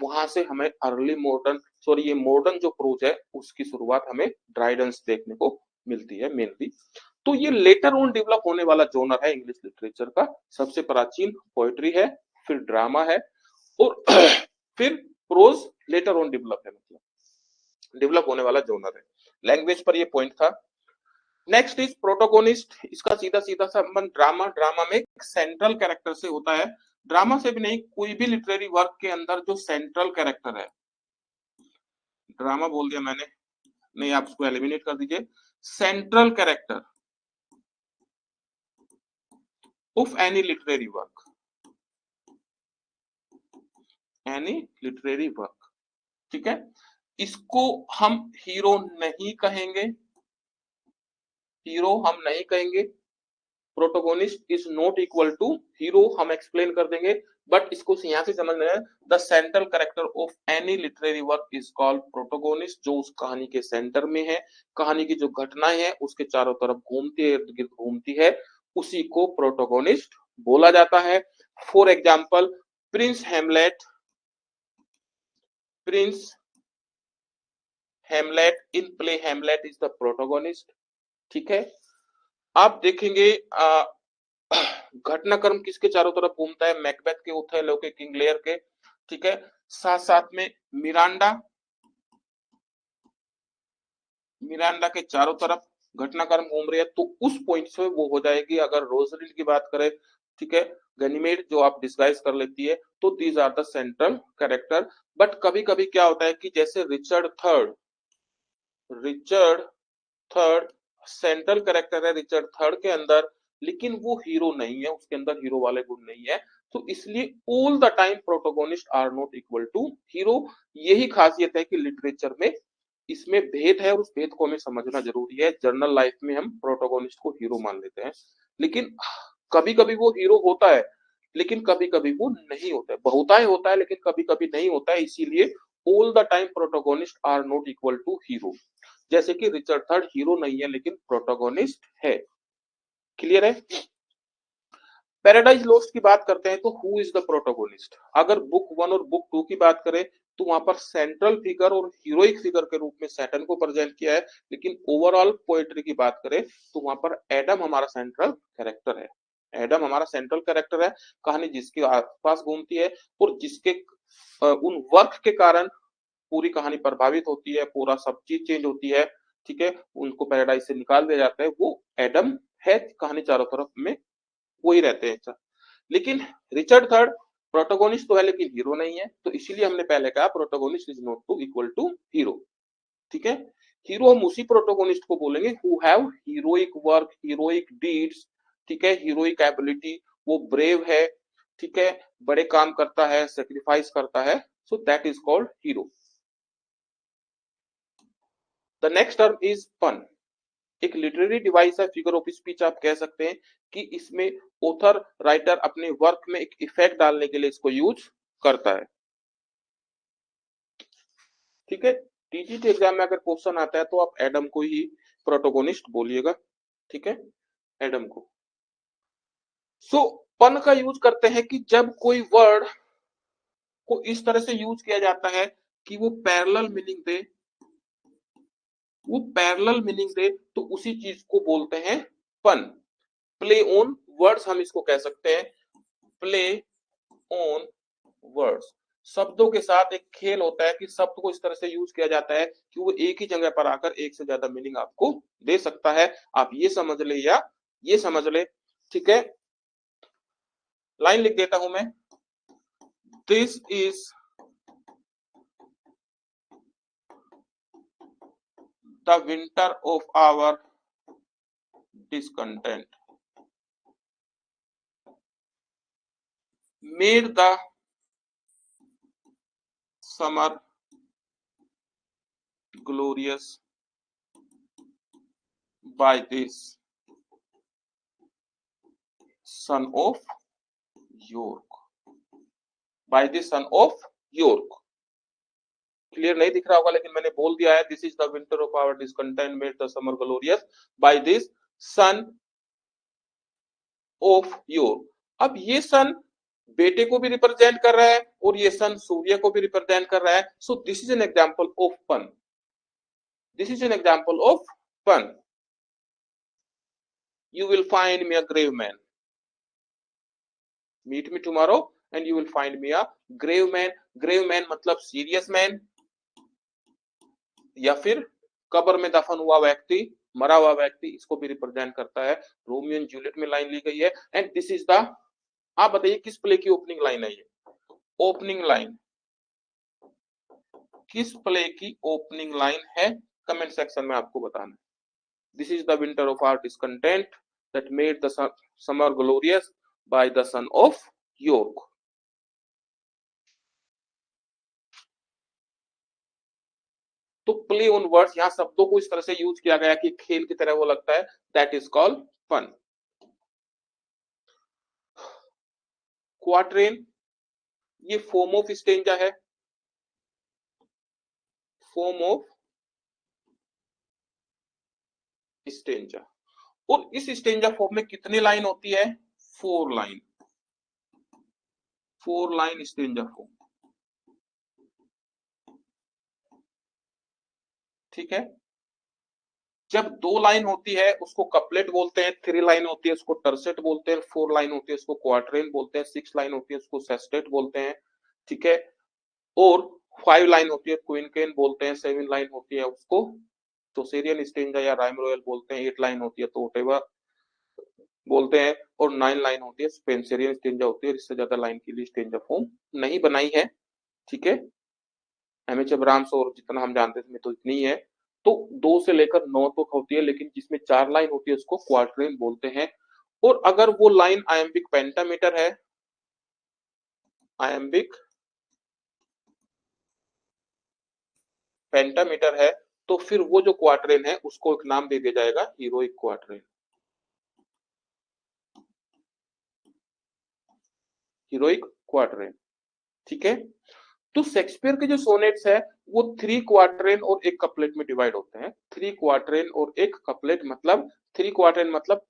वहां से हमें अर्ली मॉडर्न, सॉरी ये मॉडर्न जो प्रोज है उसकी शुरुआत हमें ड्राइडन से देखने को मिलती है मेनली। तो ये लेटर ऑन डेवलप होने वाला जोनर है इंग्लिश लिटरेचर का। सबसे प्राचीन पोएट्री है, फिर ड्रामा है, और फिर प्रोज लेटर ऑन डेवलप है, मतलब डेवलप होने वाला जोनर है। लैंग्वेज पर ये पॉइंट था। Next is protagonist. इसका सीधा सीधा संबंध ड्रामा, ड्रामा में सेंट्रल कैरेक्टर से होता है। ड्रामा से भी नहीं, कोई भी लिटरेरी वर्क के अंदर जो सेंट्रल कैरेक्टर है, ड्रामा बोल दिया मैंने, नहीं आप उसको एलिमिनेट कर दीजिए, central character of any literary work, any literary work. ठीक है। इसको हम हीरो नहीं कहेंगे, हीरो हम नहीं कहेंगे, protagonist is not equal to hero, हम एक्सप्लेन कर देंगे। बट इसको यहां से समझना है, the central character of any literary work is called protagonist, जो उस कहानी के सेंटर में है, कहानी की जो घटनाएं हैं उसके चारों तरफ घूमती है, इर्द गिर्द घूमती है, उसी को प्रोटोगोनिस्ट बोला जाता है। For example Prince Hamlet Prince Hamlet in play Hamlet is the protagonist. ठीक है, आप देखेंगे घटनाक्रम किसके चारों तरफ घूमता है, मैकबेथ के, ओथेलो के, किंग लेयर के। ठीक है, साथ साथ में मिरांडा, मिरांडा के चारों तरफ घटनाक्रम घूम रही है, तो उस पॉइंट से वो हो जाएगी। अगर रोजलिंड की बात करें, ठीक है, गनीमेड जो आप डिस्गाइज कर लेती है, तो these are the central character. But कभी कभी क्या होता है कि जैसे रिचर्ड थर्ड सेंट्रल कैरेक्टर है रिचर्ड थर्ड के अंदर, लेकिन वो हीरो नहीं है, उसके अंदर हीरो वाले गुण नहीं है। तो इसलिए all the time protagonist are not equal to hero. यही खासियत है कि लिटरेचर में इसमें भेद है और उस भेद को हमें समझना जरूरी है। जर्नल लाइफ में हम प्रोटोगोनिस्ट को हीरो मान लेते हैं, लेकिन कभी कभी वो हीरो होता है, लेकिन कभी कभी वो नहीं होता है। बहुतायत होता है लेकिन कभी कभी नहीं होता है। इसीलिए all the time protagonist are not equal to hero. जैसे कि रिचर्ड थर्ड हीरो नहीं है लेकिन प्रोटोगोनिस्ट है। क्लियर है? पैराडाइज लॉस्ट की बात करते हैं तो हु इज द प्रोटोगोनिस्ट। अगर बुक 1 और बुक 2 की बात करें तो वहां पर सेंट्रल फिगर और हीरोइक फिगर के रूप में सैटर्न को प्रेजेंट किया है, लेकिन ओवरऑल पोएट्री की बात करें तो वहां पर एडम हमारा सेंट्रल कैरेक्टर है। एडम हमारा सेंट्रल कैरेक्टर है, कहानी जिसके आसपास घूमती है और जिसके उन वर्क के कारण पूरी कहानी प्रभावित होती है, पूरा सब चीज चेंज होती है। ठीक है, उनको पैराडाइज से निकाल दिया जाता है, वो एडम है। कहानी चारों तरफ में वही रहते हैं। अच्छा, लेकिन रिचर्ड थर्ड प्रोटोगोनिस्ट तो है लेकिन हीरो नहीं है, तो इसीलिए हमने पहले कहा protagonist is not to equal to hero. ठीक है, हीरो हम उसी प्रोटोगोनिस्ट को बोलेंगे who have heroic work, heroic deeds. ठीक है, हीरोइक एबिलिटी, वो ब्रेव है। ठीक है, बड़े काम करता है, सेक्रीफाइस करता है, so that is called hero. The next term is पन। एक लिटरेरी डिवाइस है, फिगर ऑफ स्पीच आप कह सकते हैं, कि इसमें ऑथर राइटर अपने वर्क में एक इफेक्ट डालने के लिए इसको यूज करता है। ठीक है, टीजीटी एग्जाम में अगर क्वेश्चन आता है तो आप एडम को ही प्रोटोगोनिस्ट बोलिएगा। ठीक है, एडम को। सो पन का यूज करते हैं कि जब कोई वर्ड को इस तरह से यूज किया जाता है कि वो पैरेलल मीनिंग दे, वो पैरेलल मीनिंग दे, तो उसी चीज को बोलते हैं पन। प्ले ऑन वर्ड्स हम इसको कह सकते हैं, प्ले ऑन वर्ड्स। शब्दों के साथ एक खेल होता है कि शब्द को इस तरह से यूज किया जाता है कि वो एक ही जगह पर आकर एक से ज्यादा मीनिंग आपको दे सकता है। आप ये समझ ले या ये समझ ले। ठीक है, लाइन लिख देता हूं मैं, this is the winter of our discontent, made the summer glorious by this son of York, by the son of York। Clear नहीं दिख रहा होगा लेकिन मैंने बोल दिया है, this is the winter of our discontent made the summer glorious by this son of York. अब ये सन बेटे को भी रिप्रेजेंट कर रहा है और ये सन सूर्य को भी रिप्रेजेंट कर रहा है। So this is an example of pun, this is an example of pun. You will find me a grave man, meet me tomorrow and you will find me a grave man। grave man मतलब serious man या फिर कब्र में दफन हुआ व्यक्ति, मरा हुआ व्यक्ति, इसको भी रिप्रेजेंट करता है। रोमियो एंड जूलियट में लाइन ली गई है। एंड दिस इज द, आप बताइए किस प्ले की ओपनिंग लाइन है ये? ओपनिंग लाइन किस प्ले की ओपनिंग लाइन है? कमेंट सेक्शन में आपको बताना। This is the winter of our discontent that made the summer glorious by the son of York। तो प्ले ऑन वर्ड्स, यहां शब्दों को इस तरह से यूज किया गया कि खेल की तरह वो लगता है, that is called fun. Quatrain, ये फॉर्म ऑफ स्टेंजा है, फॉर्म ऑफ स्टेंजा। और इस स्टेंजा फॉर्म में कितनी लाइन होती है? 4 लाइन, 4 लाइन स्टेंजा फॉर्म। ठीक है। जब 2 लाइन होती है उसको कपलेट बोलते हैं, 3 लाइन होती है उसको टर्सेट बोलते हैं, 4 लाइन होती है उसको क्वार्टेन बोलते हैं, 6 लाइन होती है उसको सेस्टेट बोलते हैं, ठीक है। और 5 लाइन होती है क्विनकेन बोलते हैं, 7 लाइन होती है उसको टोसेरियन स्टेंजा या राइम रॉयल बोलते हैं, 8 लाइन होती है तो वोटेवा बोलते हैं, और 9 लाइन होती है स्पेंसेरियन स्टेंजा होती है। इससे ज्यादा लाइन के लिए स्टेंजा फॉर्म नहीं बनाई है, ठीक है। एमएच ब्रांस और जितना हम जानते हैं तो इतनी ही है। तो 2 से लेकर 9 तक होती है, लेकिन जिसमें 4 लाइन होती है उसको क्वार्टरेन बोलते हैं। और अगर वो लाइन आयम्बिक पेंटामीटर है, आयम्बिक पेंटामीटर है, तो फिर वो जो क्वार्टरेन है उसको एक नाम दे दिया जाएगा हीरोइक क्वार्टरेन, हीरोइक क्वार्टरेन, ठीक है। तो शेक्सपियर के जो सोनेट्स है वो 3 क्वार्टरेन और एक कपलेट में डिवाइड होते हैं। 3 क्वार्टरेन और एक कपलेट मतलब 3 क्वार्टरेन मतलब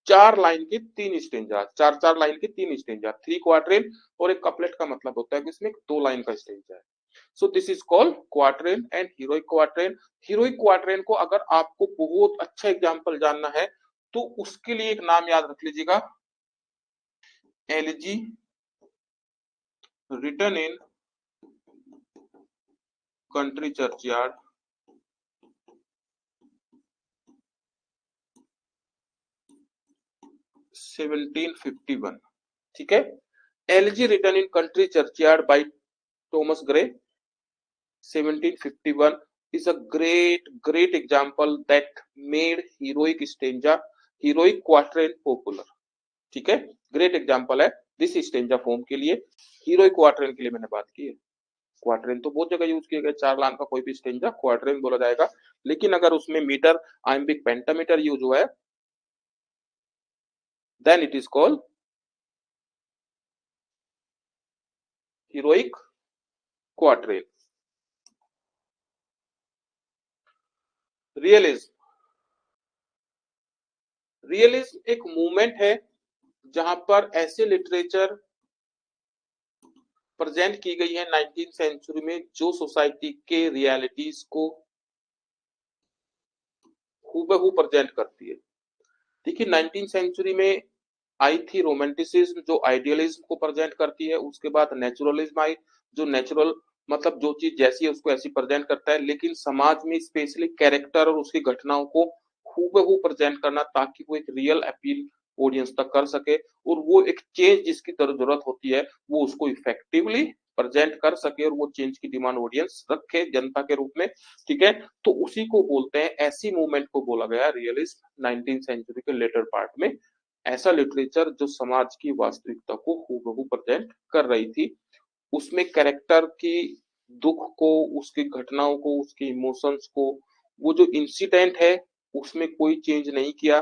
4 लाइन के 3 स्टेंजा, 4 लाइन के 3 स्टेंजा, 3 क्वार्टरेन। और एक कपलेट का मतलब होता है कि इसमें 2 लाइन का स्टेंजा है। So this is called quatrain and heroic quatrain. Heroic quatrain को अगर आपको बहुत अच्छा एग्जांपल जानना है तो उसके लिए एक नाम याद रख लीजिएगा, elegy written in country churchyard 1751, ठीक है। Elegy written in country churchyard by Thomas Gray 1751 is a great example that made heroic stanza, heroic quatrain popular, ठीक है। ग्रेट एग्जांपल है दिस स्टेंजा फॉर्म के लिए। हीरोइक क्वार्टरेन के लिए मैंने बात की है। क्वार्टरेन तो बहुत जगह यूज किया गया, 4 लाइन का कोई भी स्टेंजा क्वार्टरेन बोला जाएगा। लेकिन अगर उसमें मीटर आयम्बिक पेंटामीटर यूज हुआ है then it is called heroic quatrain. Realism, realism एक मूवमेंट है जहां पर ऐसे लिटरेचर प्रेजेंट की गई है 19th सेंचुरी में जो सोसाइटी के रियलिटीज को हूबहू प्रेजेंट करती है। देखिए 19th सेंचुरी में आई थी रोमांटिसिज्म जो आइडियलिज्म को प्रेजेंट करती है, उसके बाद नेचुरलिज्म आई जो नेचुरल मतलब जो चीज जैसी है उसको ऐसी प्रेजेंट करता है, लेकिन समाज में स्पेशली कैरेक्टर और उसकी घटनाओं को हूबहू प्रेजेंट करना ताकि वो एक रियल अपील ऑडियंस तक कर सके और वो एक चेंज जिसकी जरूरत होती है वो उसको इफेक्टिवली प्रेजेंट कर सके और वो चेंज की डिमांड ऑडियंस रखे जनता के रूप में, ठीक है। तो उसी को बोलते हैं, ऐसी मूवमेंट को बोला गया रियलिज्म 19th सेंचुरी के लेटर पार्ट में। ऐसा लिटरेचर जो समाज की वास्तविकता को हूबहू प्रेजेंट कर रही थी, उसमें कैरेक्टर की दुख को, उसकी घटनाओं को, उसके इमोशंस को, वो जो इंसिडेंट है उसमें कोई चेंज नहीं किया,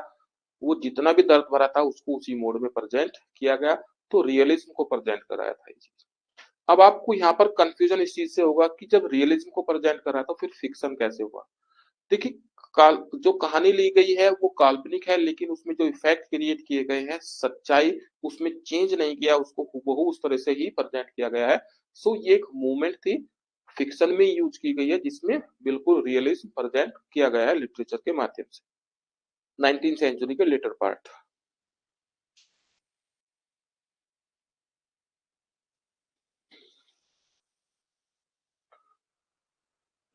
वो जितना भी दर्द भरा था उसको उसी मोड में प्रेजेंट किया गया। तो रियलिज्म को प्रेजेंट कराया था ये चीज। अब आपको यहाँ पर कंफ्यूजन इस चीज से होगा कि जब रियलिज्म को प्रेजेंट करा तो फिर फिक्शन कैसे हुआ। देखिए काल जो कहानी ली गई है वो काल्पनिक है, लेकिन उसमें जो इफेक्ट क्रिएट किए गए हैं सच्चाई उसमें चेंज नहीं किया, उसको हूबहू उस तरह से ही प्रेजेंट किया गया है। सो ये एक मूवमेंट थी फिक्शन में यूज की गई है जिसमें बिल्कुल रियलिज्म प्रेजेंट किया गया है लिटरेचर के माध्यम से 19th सेंचुरी के later part.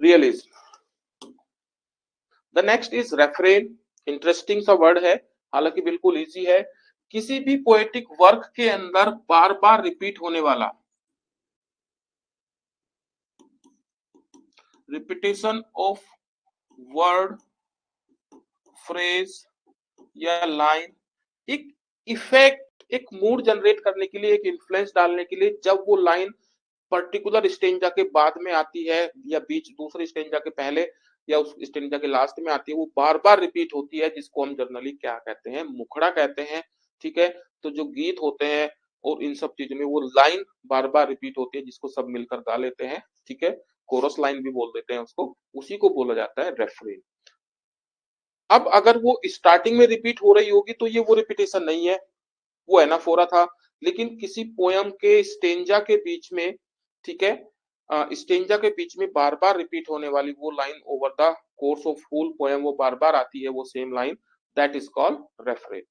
Realism, the next is refrain. Interesting सा वर्ड है, हालांकि बिल्कुल इजी है। किसी भी पोएटिक वर्क के अंदर बार बार रिपीट होने वाला, रिपीटेशन ऑफ वर्ड, फ्रेज या लाइन एक इफेक्ट, एक मूड जनरेट करने के लिए, एक इन्फ्लुएंस डालने के लिए, जब वो लाइन पर्टिकुलर स्टेंजा के बाद में आती है या बीच दूसरे स्टेंजा के पहले या उस स्टेंजा के लास्ट में आती है, वो बार बार रिपीट होती है, जिसको हम जनरली क्या कहते हैं, मुखड़ा कहते हैं, ठीक है। तो जो गीत होते हैं और इन सब चीजों में वो लाइन बार बार रिपीट होती है जिसको सब मिलकर गा लेते हैं, ठीक है। कोरस लाइन भी बोल देते हैं उसको, उसी को बोला जाता है रेफरेन। अब अगर वो स्टार्टिंग में रिपीट हो रही होगी तो ये वो रिपीटेशन नहीं है, वो एनाफोरा था। लेकिन किसी पोयम के स्टेंजा के बीच में, ठीक है, स्टेंजा के बीच में बार बार रिपीट होने वाली वो line over the course of full poem वो बार बार आती है, वो same line, that is called refrain.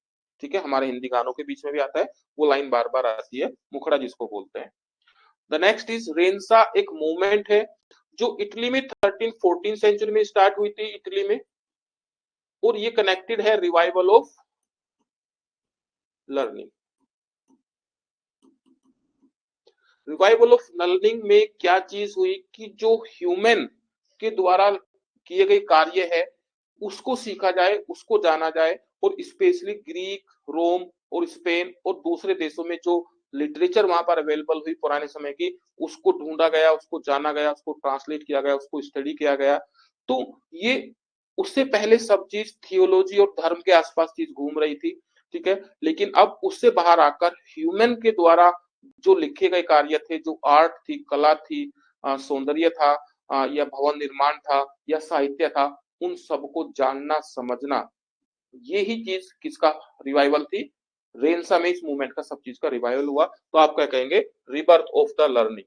ठीक है, हमारे हिंदी गानों के बीच में भी आता है, वो लाइन बार बार आती है, मुखड़ा जिसको बोलते हैं। द नेक्स्ट इज रेंसा, एक मूवमेंट है जो इटली में 13-14 सेंचुरी में स्टार्ट हुई थी इटली में, और ये कनेक्टेड है revival of learning. Revival of learning में क्या चीज हुई कि जो ह्यूमन के द्वारा किए गए कार्य है उसको सीखा जाए, उसको जाना जाए, और स्पेशली ग्रीक, रोम और स्पेन और दूसरे देशों में जो लिटरेचर वहां पर अवेलेबल हुई पुराने समय की, उसको ढूंढा गया, उसको जाना गया, उसको ट्रांसलेट किया गया, उसको स्टडी किया गया। तो ये उससे पहले सब चीज थियोलॉजी और धर्म के आसपास चीज घूम रही थी, ठीक है, लेकिन अब उससे बाहर आकर ह्यूमन के द्वारा जो लिखे गए कार्य थे, जो आर्ट थी, कला थी, सौंदर्य था, या भवन निर्माण था, या साहित्य था, उन सबको जानना समझना, ये ही चीज किसका रिवाइवल थी, रेनेसां में इस मूवमेंट का सब चीज का रिवाइवल हुआ। तो आप क्या कहेंगे, rebirth of the learning,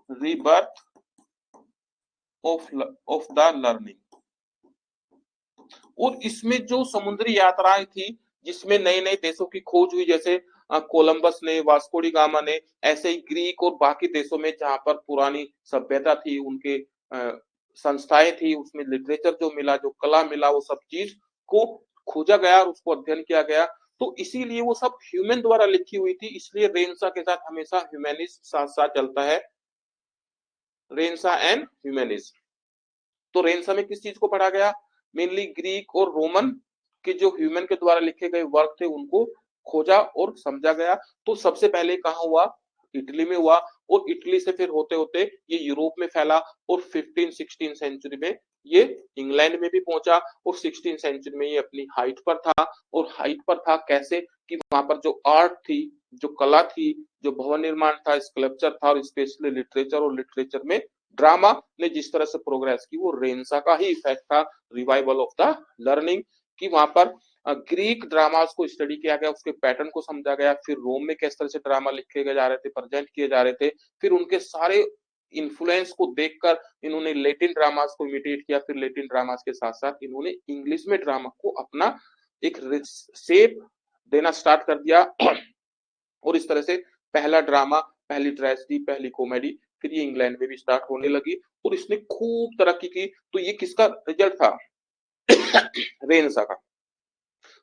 rebirth of the learning. और इसमें जो समुद्री यात्राएं थी जिसमें नए नए देशों की खोज हुई, जैसे कोलंबस ने, वास्को डी गामा ने, ऐसे ही ग्रीक और बाकी देशों में जहां पर पुरानी सभ्यता थी, उनके संस्थाएं थी, उसमें लिटरेचर जो मिला, जो कला मिला, वो सब चीज को खोजा गया और उसको अध्ययन किया गया। तो इसीलिए वो सब ह्यूमन द्वारा लिखी हुई थी, इसलिए रेनेसां के साथ हमेशा ह्यूमैनिज्म साथ साथ चलता है, रेनेसां एंड ह्यूमैनिज्म। तो रेनेसां में किस चीज को पढ़ा गया, मेनली ग्रीक और रोमन के जो ह्यूमन के द्वारा लिखे गए वर्क थे उनको खोजा और समझा गया। तो सबसे पहले कहाँ हुआ, इटली में हुआ, और इटली से फिर होते होते ये यूरोप में फैला, और 15-16 सेंचुरी में ये इंग्लैंड में भी पहुंचा, और 16 सेंचुरी में ये अपनी हाइट पर था। और हाइट पर था कैसे, कि वहां पर जो आर्ट थी, जो कला थी, जो भवन निर्माण था, स्कल्पचर था, और स्पेशली लिटरेचर, और लिटरेचर में ड्रामा ने जिस तरह से प्रोग्रेस की, वो रेनेसां का ही इफेक्ट था, रिवाइवल ऑफ द लर्निंग, कि वहां पर ग्रीक ड्रामास को स्टडी किया गया, उसके पैटर्न को समझा गया, फिर रोम में किस तरह से ड्रामा लिखे जा रहे थे, प्रेजेंट किए जा रहे थे, फिर उनके सारे इन्फ्लुएंस को देखकर इन्होंने लेटिन ड्रामास को इमिटेट किया, फिर लेटिन ड्रामास के साथ साथ इन्होंने इंग्लिश में ड्रामा को अपना एक शेप देना स्टार्ट कर दिया। और इस तरह से पहला ड्रामा, पहली ट्रेजेडी, पहली कॉमेडी, फिर ये इंग्लैंड में भी स्टार्ट होने लगी, और इसने खूब तरक्की की। तो ये किसका रिजल्ट था, रेनेसां का।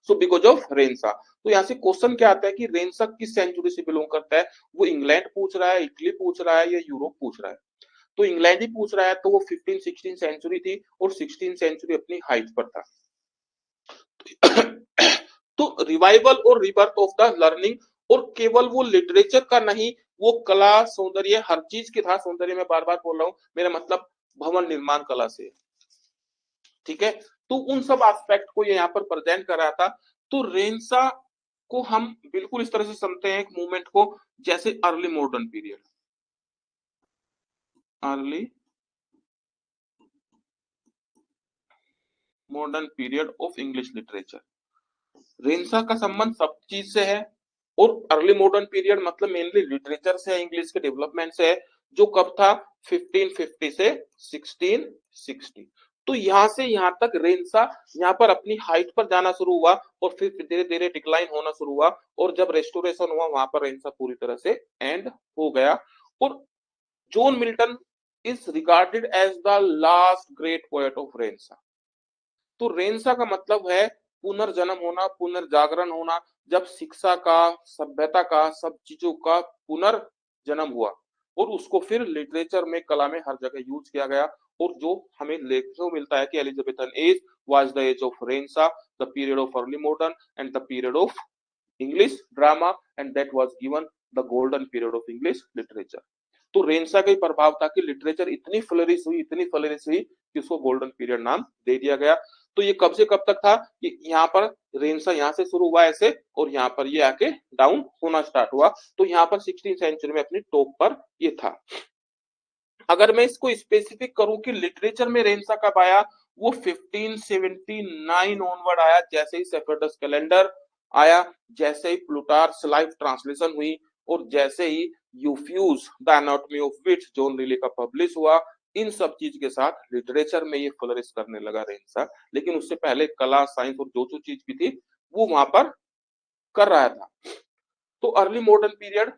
सो बिकॉज ऑफ रेनेसां, तो यहाँ से क्वेश्चन क्या आता है कि रेनेसां किस सेंचुरी से बिलोंग करता है, वो इंग्लैंड पूछ रहा है, इटली पूछ रहा है, या यूरोप पूछ रहा है। तो इंग्लैंड ही पूछ रहा है, तो वो 15-16 सेंचुरी थी, और 16 सेंचुरी अपनी हाइट पर था। तो रिवाइवल और रिबर्थ ऑफ द लर्निंग, और केवल वो लिटरेचर का नहीं, वो कला, सौंदर्य, हर चीज की था। सौंदर्य में बार बार बोल रहा हूं, मेरा मतलब भवन निर्माण कला से, ठीक है। तो उन सब एस्पेक्ट को ये यहाँ पर प्रेजेंट कर रहा था। तो रेनेसां को हम बिल्कुल इस तरह से समझते हैं एक मूवमेंट को, जैसे early modern period, early modern period of English literature. Renaissance का संबंध सब चीज से है, और अर्ली मॉडर्न पीरियड मतलब मेनली लिटरेचर से है, इंग्लिश के डेवलपमेंट से है, जो कब था, 1550 से 1660। तो यहां से यहां तक रेनेसां यहाँ पर अपनी हाइट पर जाना शुरू हुआ, और फिर धीरे धीरे डिक्लाइन होना शुरू हुआ, और जब रेस्टोरेशन हुआ वहां पर रेनेसां पूरी तरह से एंड हो गया। और John Milton is regarded as the last great poet of renaissance. तो रेनेसां का मतलब है पुनर्जन्म होना, पुनर्जागरण होना, जब शिक्षा का, सभ्यता का, सब चीजों का पुनर्जन्म हुआ, और उसको फिर लिटरेचर में, कला में, हर जगह यूज किया गया। और जो हमें लेखों मिलता है कि Elizabethan age was the age of renaissance, the period of early modern and the period of English drama, and that was given the golden period of English literature. तो रेनेसां का ही प्रभाव था कि लिटरेचर इतनी फ्लरिश हुई, इतनी flourish हुई, कि उसको गोल्डन पीरियड नाम दे दिया गया। तो ये कब से कब तक था, कि यहाँ पर रेनेसां यहाँ से शुरू हुआ ऐसे, और यहाँ पर ये आके डाउन होना स्टार्ट हुआ। तो यहाँ पर 16 सेंचुरी में अपनी टॉप पर ये था। अगर मैं इसको स्पेसिफिक करूं कि लिटरेचर में रेनेसां कब आया, वो 1579 ऑनवर्ड आया, जैसे ही सेफर्डस कैलेंडर आया, जैसे ही प्लूटार्क्स लाइफ ट्रांसलेशन हुई, और जैसे ही Euphues the anatomy of wit John Lyly का पब्लिश हुआ, इन सब चीज के साथ लिटरेचर में ये फ्लरिश करने लगा रेनेसां। लेकिन उससे पहले कला, साइंस और जो चीज भी थी वो वहां पर कर रहा था। तो अर्ली मॉडर्न पीरियड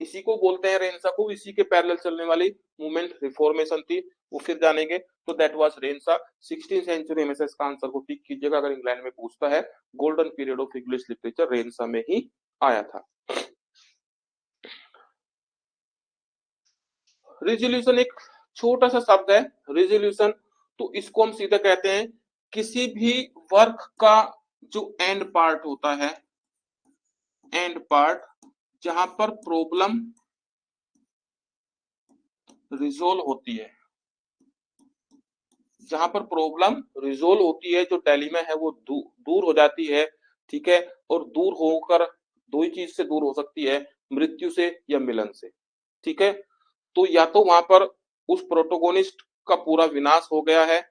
इसी को बोलते हैं रेनेसां को, इसी के पैरेलल चलने वाली मूवमेंट रिफॉर्मेशन थी, वो फिर जानेंगे। तो that was renaissance. 16th century में से इसका आंसर को टिक कीजिएगा अगर इंग्लैंड में पूछता है। Golden period of English literature renaissance में ही आया था। रिजोल्यूशन एक छोटा सा शब्द है, रिजोल्यूशन। तो इसको हम सीधा कहते हैं किसी भी वर्क का जो एंड पार्ट होता है, एंड पार्ट जहां पर प्रॉब्लम रिजोल्व होती है, जहां पर प्रॉब्लम रिजोल्व होती है, जो दिल्ली में है वो दूर हो जाती है, ठीक है। और दूर होकर दो ही चीज से दूर हो सकती है, मृत्यु से या मिलन से, ठीक है। तो या तो वहां पर उस प्रोटोगोनिस्ट का पूरा विनाश हो गया है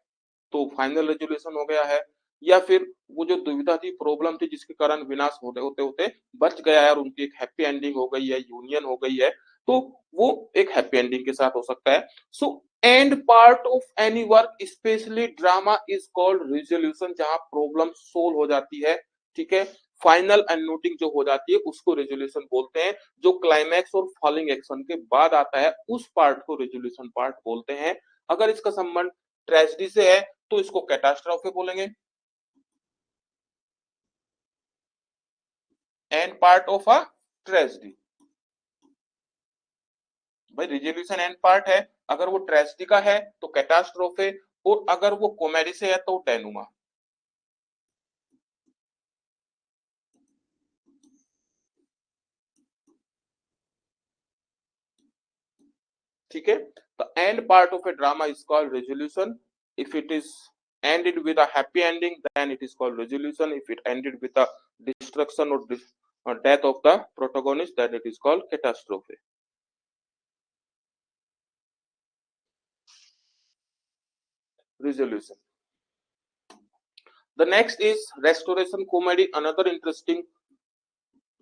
तो फाइनल रेजोल्यूशन हो गया है, या फिर वो जो दुविधा थी, प्रॉब्लम थी जिसके कारण विनाश होते होते होते बच गया है और उनकी एक हैप्पी एंडिंग हो गई है, यूनियन हो गई है, तो वो एक हैप्पी एंडिंग के साथ हो सकता है। So and part of any work specially drama is called resolution, जहां प्रॉब्लम सोल्व हो जाती है, ठीक है। फाइनल एंड नोटिंग जो हो जाती है उसको रेजोल्यूशन बोलते हैं। जो क्लाइमैक्स और फॉलिंग एक्शन के बाद आता है उस पार्ट को रेजोल्यूशन पार्ट बोलते हैं। अगर इसका संबंध ट्रेजेडी से है तो इसको कैटास्ट्रोफे बोलेंगे, and part of a tragedy. भाई रिजोल्यूशन एंड पार्ट है, अगर वो ट्रेजेडी का है तो कैटास्ट्रोफे, और अगर वो कॉमेडी से है तो डेनुमा, ठीक है। The end part of A drama is called resolution. If it is ended with a happy ending then it is called resolution. If it ended with a destruction or death of the protagonist then it is called catastrophe. Resolution. The next is restoration comedy, another interesting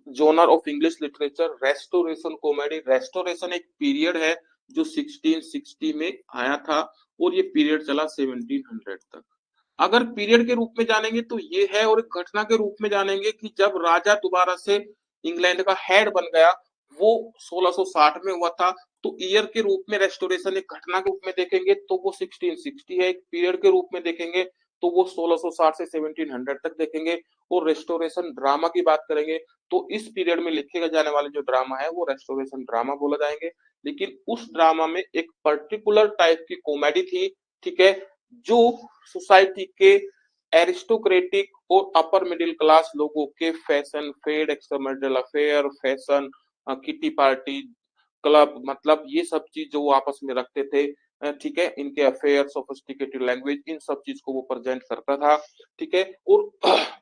genre of English literature. Restoration comedy, restoration एक period है जो 1660 में आया था और ये period चला 1700 तक। अगर पीरियड के रूप में जानेंगे तो ये है, और एक घटना के रूप में जानेंगे कि जब राजा दोबारा से इंग्लैंड का हेड बन गया, वो 1660 में हुआ था। तो ईयर के रूप में रेस्टोरेशन एक घटना के रूप में देखेंगे तो वो 1660 है, एक पीरियड के रूप में देखेंगे तो वो 1660 से 1700 तक देखेंगे। और रेस्टोरेशन ड्रामा की बात करेंगे तो इस पीरियड में लिखे जाने वाले जो ड्रामा है वो रेस्टोरेशन ड्रामा बोला जाएंगे। लेकिन उस ड्रामा में एक पर्टिकुलर टाइप की कॉमेडी थी, ठीक है, जो सोसाइटी के एरिस्टोक्रेटिक और अपर मिडिल क्लास लोगों के fashion, fad, extramarital affair, fashion, kitty party, club, मतलब ये सब चीज जो वो आपस में रखते थे, ठीक है, इनके अफेयर, सोफिस्टिकेटेड लैंग्वेज, इन सब चीज को वो प्रेजेंट करता था, ठीक है। और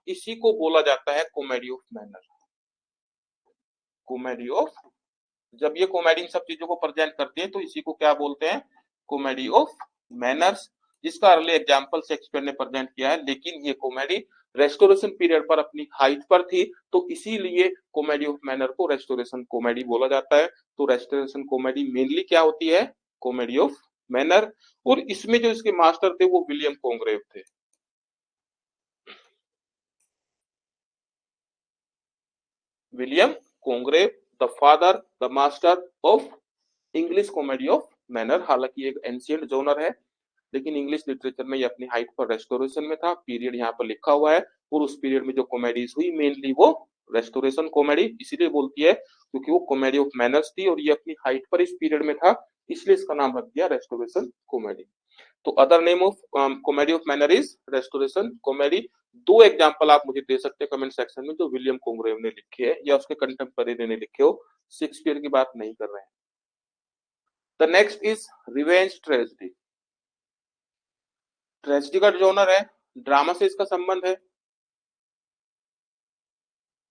इसी को बोला जाता है comedy of manner. Comedy of, जब ये कॉमेडी इन सब चीजों को प्रेजेंट करती है तो इसी को क्या बोलते हैं, कॉमेडी ऑफ मैनर्स, जिसका अर्ली एग्जांपल शेक्सपियर ने प्रेजेंट किया है। लेकिन ये कॉमेडी रेस्टोरेशन पीरियड पर अपनी हाइट पर थी, तो इसीलिए कॉमेडी ऑफ मैनर को रेस्टोरेशन कॉमेडी बोला जाता है। तो रेस्टोरेशन कॉमेडी मेनली क्या होती है, कॉमेडी ऑफ मैनर। और इसमें जो इसके मास्टर थे वो विलियम कॉन्ग्रेव थे। William Congreve, the father, the master of English comedy of manner. हालांकि एक एंशियंट जोनर है, लेकिन इंग्लिश लिटरेचर में ये अपनी हाइट पर रेस्टोरेशन में था। पीरियड यहाँ पर लिखा हुआ है, और उस पीरियड में जो कॉमेडीज हुई मेनली वो रेस्टोरेशन कॉमेडी इसीलिए बोलती है क्योंकि वो कॉमेडी ऑफ मैनर्स थी और ये अपनी हाइट पर इस पीरियड में था, इसलिए इसका नाम रख दिया रेस्टोरेशन कॉमेडी। तो other name of comedy of manner is restoration comedy. दो एग्जांपल आप मुझे दे सकते हैं कमेंट सेक्शन में जो विलियम कॉन्ग्रेव ने लिखे हैं या उसके कंटेम्पररी ने लिखे हो, शेक्सपियर की बात नहीं कर रहे हैं। The next is revenge tragedy. Tragedy का जोनर है, ड्रामा से इसका संबंध है,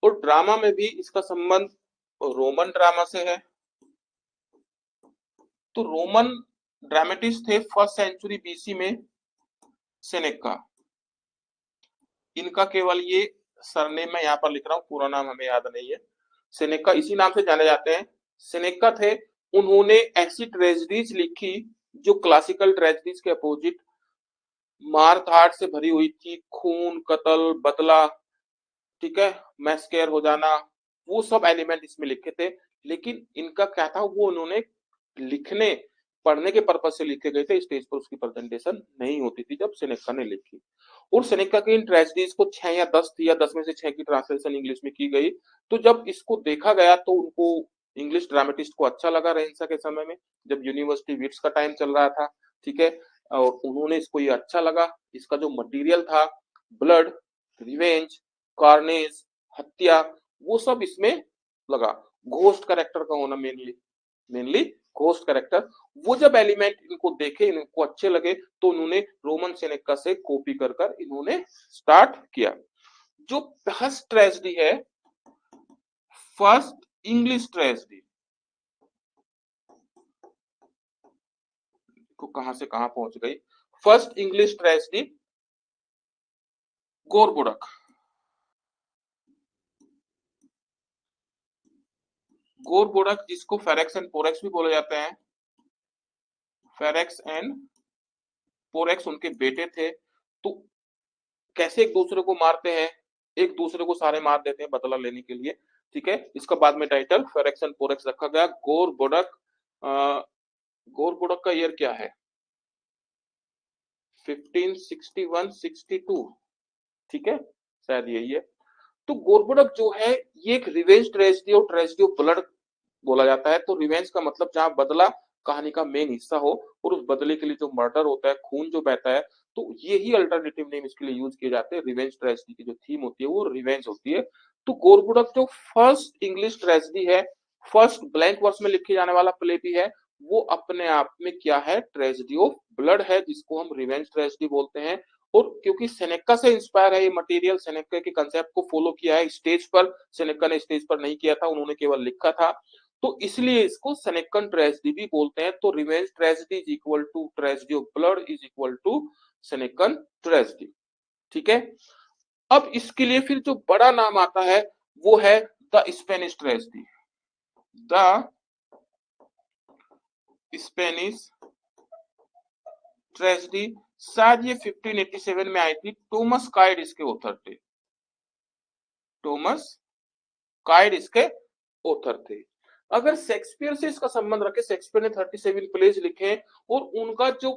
और ड्रामा में भी इसका संबंध रोमन ड्रामा से है। तो रोमन ड्रामेटिस्ट थे फर्स्ट सेंचुरी बीसी में सेनेका। इनका केवल ये सरनेम मैं यहाँ पर लिख रहा हूँ, पूरा नाम हमें याद नहीं है। सेनेका इसी नाम से जाने जाते हैं, सेनेका थे। उन्होंने ऐसी ट्रेजेडीज लिखी जो क्लासिकल ट्रेजेडीज के अपोजिट मार धाड़ से भरी हुई थी, खून, कत्ल, बदला, ठीक है, मैस्केर हो जाना, वो सब एलिमेंट इसमें लिखे थे। लेकिन इनका क्या था, वो उन्होंने लिखने पढ़ने के पर्पज से लिखे गए थे, स्टेज पर उसकी प्रेजेंटेशन नहीं होती थी जब सेनेका ने लिखी। और सेनेका की इन ट्रेजेडीज को 6 या 10 थी, या 10 में से 6 की ट्रांसलेशन इंग्लिश में की गई। तो जब इसको देखा गया तो उनको इंग्लिश ड्रामेटिस्ट को अच्छा लगा रेंसा के समय में, जब यूनिवर्सिटी विट्स का टाइम चल रहा था, ठीक है। और उन्होंने इसको ये अच्छा लगा, इसका जो मटेरियल था, ब्लड, रिवेंज, कार्नेज, हत्या, वो सब इसमें लगा। घोस्ट कैरेक्टर का होना, मेनली मेनली घोस्ट कैरेक्टर, वो जब एलिमेंट इनको देखे, इनको अच्छे लगे, तो उन्होंने रोमन सेनेका से कॉपी कर कर इन्होंने स्टार्ट किया। जो फर्स्ट ट्रेजेडी है, फर्स्ट इंग्लिश ट्रेजेडी, को कहां से कहां पहुंच गई। First English tragedy Gorboduc. Gorboduc जिसको फेरेक्स एंड पोरेक्स भी बोले जाते हैं, फेरेक्स एंड पोरेक्स उनके बेटे थे। तो कैसे एक दूसरे को मारते हैं, एक दूसरे को सारे मार देते हैं बदला लेने के लिए, ठीक है। इसका बाद में टाइटल फेरेक्स एंड पोरेक्स रखा गया। गोरबुडक, गोरबुडक का ईयर क्या है, 1561-62, ठीक है, शायद यही है। तो गोरबुडक जो है, ये एक रिवेंज ट्रेजेडी और ट्रेजेडी ऑफ ब्लड बोला जाता है। तो रिवेंज का मतलब जहां बदला कहानी का मेन हिस्सा हो, और उस बदले के लिए जो मर्डर होता है, खून जो बहता है, तो यही अल्टरनेटिव नेम इसके लिए यूज किए जाते हैं। रिवेंज ट्रेजेडी की जो थीम होती है वो रिवेंज होती है। तो गोरबुडक जो फर्स्ट इंग्लिश ट्रेजेडी है, फर्स्ट ब्लैंक वर्स में लिखे जाने वाला प्ले भी है, वो अपने आप में क्या है, ट्रेजेडी ऑफ ब्लड है, जिसको हम रिवेंज ट्रेजेडी बोलते हैं। और क्योंकि सेनेका से इंस्पायर है ये मटेरियल, सेनेका के कंसेप्ट को फॉलो किया है स्टेज पर, सेनेका ने स्टेज पर नहीं किया था, उन्होंने केवल लिखा था, तो इसलिए इसको सेनेकन ट्रेजेडी भी बोलते हैं। तो revenge tragedy is equal to tragedy of blood is equal to Senecan tragedy, ठीक है। अब इसके लिए फिर जो बड़ा नाम आता है वो है the Spanish tragedy. The Spanish tragedy, शायद ये 1587 में आई थी। टॉमस काइड इसके ऑथर थे, टॉमस काइड इसके ऑथर थे। अगर शेक्सपियर से इसका संबंध रखे, शेक्सपियर ने 37 प्लेज लिखे, और उनका जो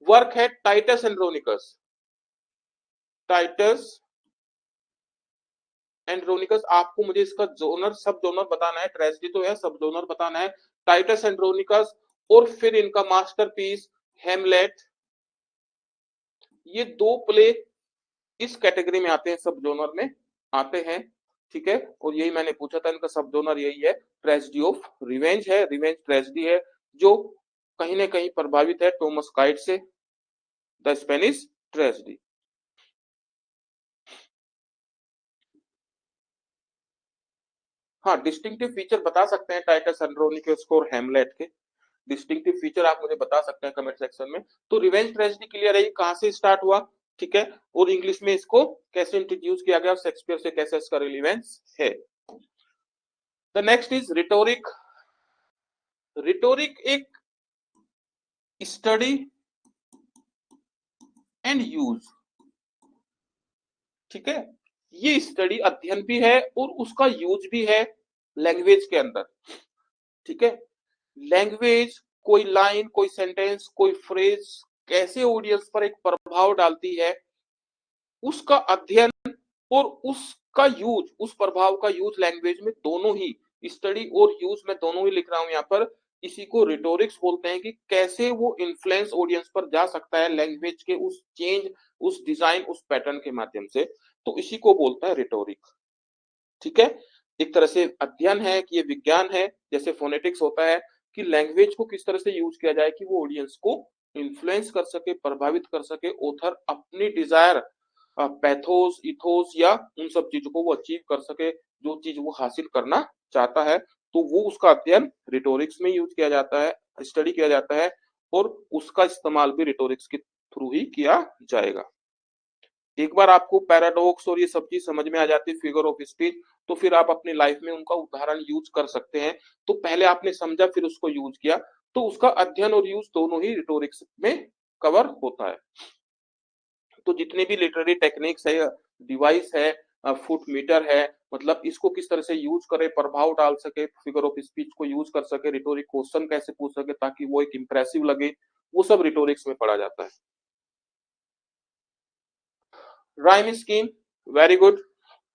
वर्क है टाइटस एंड्रोनिकस, टाइटस एंड्रोनिकस, आपको मुझे इसका जोनर, सब जोनर बताना है, ट्रेजेडी तो है, सब जोनर बताना है। टाइटस एंड्रोनिकस, और फिर इनका मास्टरपीस हेमलेट, ये दो प्ले इस कैटेगरी में आते हैं, सब जोनर में आते हैं, ठीक है। और यही मैंने पूछा था, इनका सब जोनर यही है, ट्रेजेडी ऑफ रिवेंज है, रिवेंज ट्रेजेडी है, जो कहीं ना कहीं प्रभावित है टॉमस काइड से, द स्पेनिश ट्रेजेडी। हाँ, डिस्टिंक्टिव फीचर बता सकते हैं टाइटस एंड्रोनिकस और हेमलेट के, डिस्टिंक्टिव फीचर आप मुझे बता सकते हैं कमेंट सेक्शन में। तो रिवेंज ट्रेजेडी क्लियर है, कहां से स्टार्ट हुआ, ठीक है, और इंग्लिश में इसको कैसे इंट्रोड्यूस किया गया, शेक्सपियर से कैसे इसका रिलेवेंस है। The next is rhetoric. Rhetoric एक स्टडी एंड यूज, ठीक है, ये स्टडी अध्ययन भी है और उसका यूज भी है लैंग्वेज के अंदर, ठीक है। लैंग्वेज, कोई लाइन, कोई सेंटेंस, कोई फ्रेज कैसे ऑडियंस पर एक प्रभाव डालती है, उसका अध्ययन और उसका यूज, उस प्रभाव का यूज लैंग्वेज में, दोनों ही स्टडी और यूज में दोनों ही लिख रहा हूं यहाँ पर। इसी को रिटोरिक्स बोलते हैं, कि कैसे वो इन्फ्लुएंस ऑडियंस पर जा सकता है लैंग्वेज के उस चेंज, उस डिजाइन, उस पैटर्न के माध्यम से, तो इसी को बोलता है रिटोरिक, ठीक है। एक तरह से अध्ययन है, कि ये विज्ञान है, जैसे फोनेटिक्स होता है, कि लैंग्वेज को किस तरह से यूज किया जाए कि वो ऑडियंस को इन्फ्लुएंस कर सके, प्रभावित कर सके, ऑथर अपनी डिजायर, पैथोस, इथोस या उन सब चीजों को वो अचीव कर सके, जो चीज वो हासिल करना चाहता है, तो वो उसका अध्ययन रिटोरिक्स में यूज किया जाता है, स्टडी किया जाता है, और उसका इस्तेमाल भी रिटोरिक्स के थ्रू ही किया जाएगा। एक बार आपको पैराडॉक्स और ये सब चीज समझ में आ जाती है, फिगर ऑफ स्पीच, तो फिर आप अपनी लाइफ में उनका उदाहरण यूज कर सकते हैं। तो पहले आपने समझा फिर उसको यूज किया, तो उसका अध्ययन और यूज दोनों ही रिटोरिक्स में कवर होता है। तो जितने भी लिटरेरी टेक्निक्स है, डिवाइस है, फुट मीटर है, मतलब इसको किस तरह से यूज करें, प्रभाव डाल सके, फिगर ऑफ स्पीच को यूज कर सके, रिटोरिक क्वेश्चन कैसे पूछ सके ताकि वो एक इंप्रेसिव लगे, वो सब रिटोरिक्स में पढ़ा जाता है। Rhyme scheme, very good.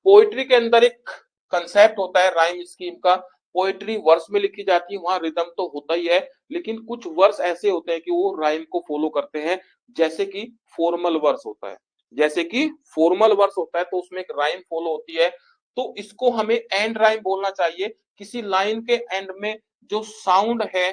Poetry के अंदर एक कंसेप्ट होता है राइम स्कीम का। पोइट्री वर्स में लिखी जाती है, वहां रिदम तो होता ही है, लेकिन कुछ वर्स ऐसे होते हैं कि वो राइम को फॉलो करते हैं, जैसे कि फॉर्मल वर्स होता है। जैसे कि फॉर्मल वर्स होता है तो उसमें एक राइम फॉलो होती है, तो इसको हमें एंड राइम बोलना चाहिए। किसी लाइन के एंड में जो साउंड है,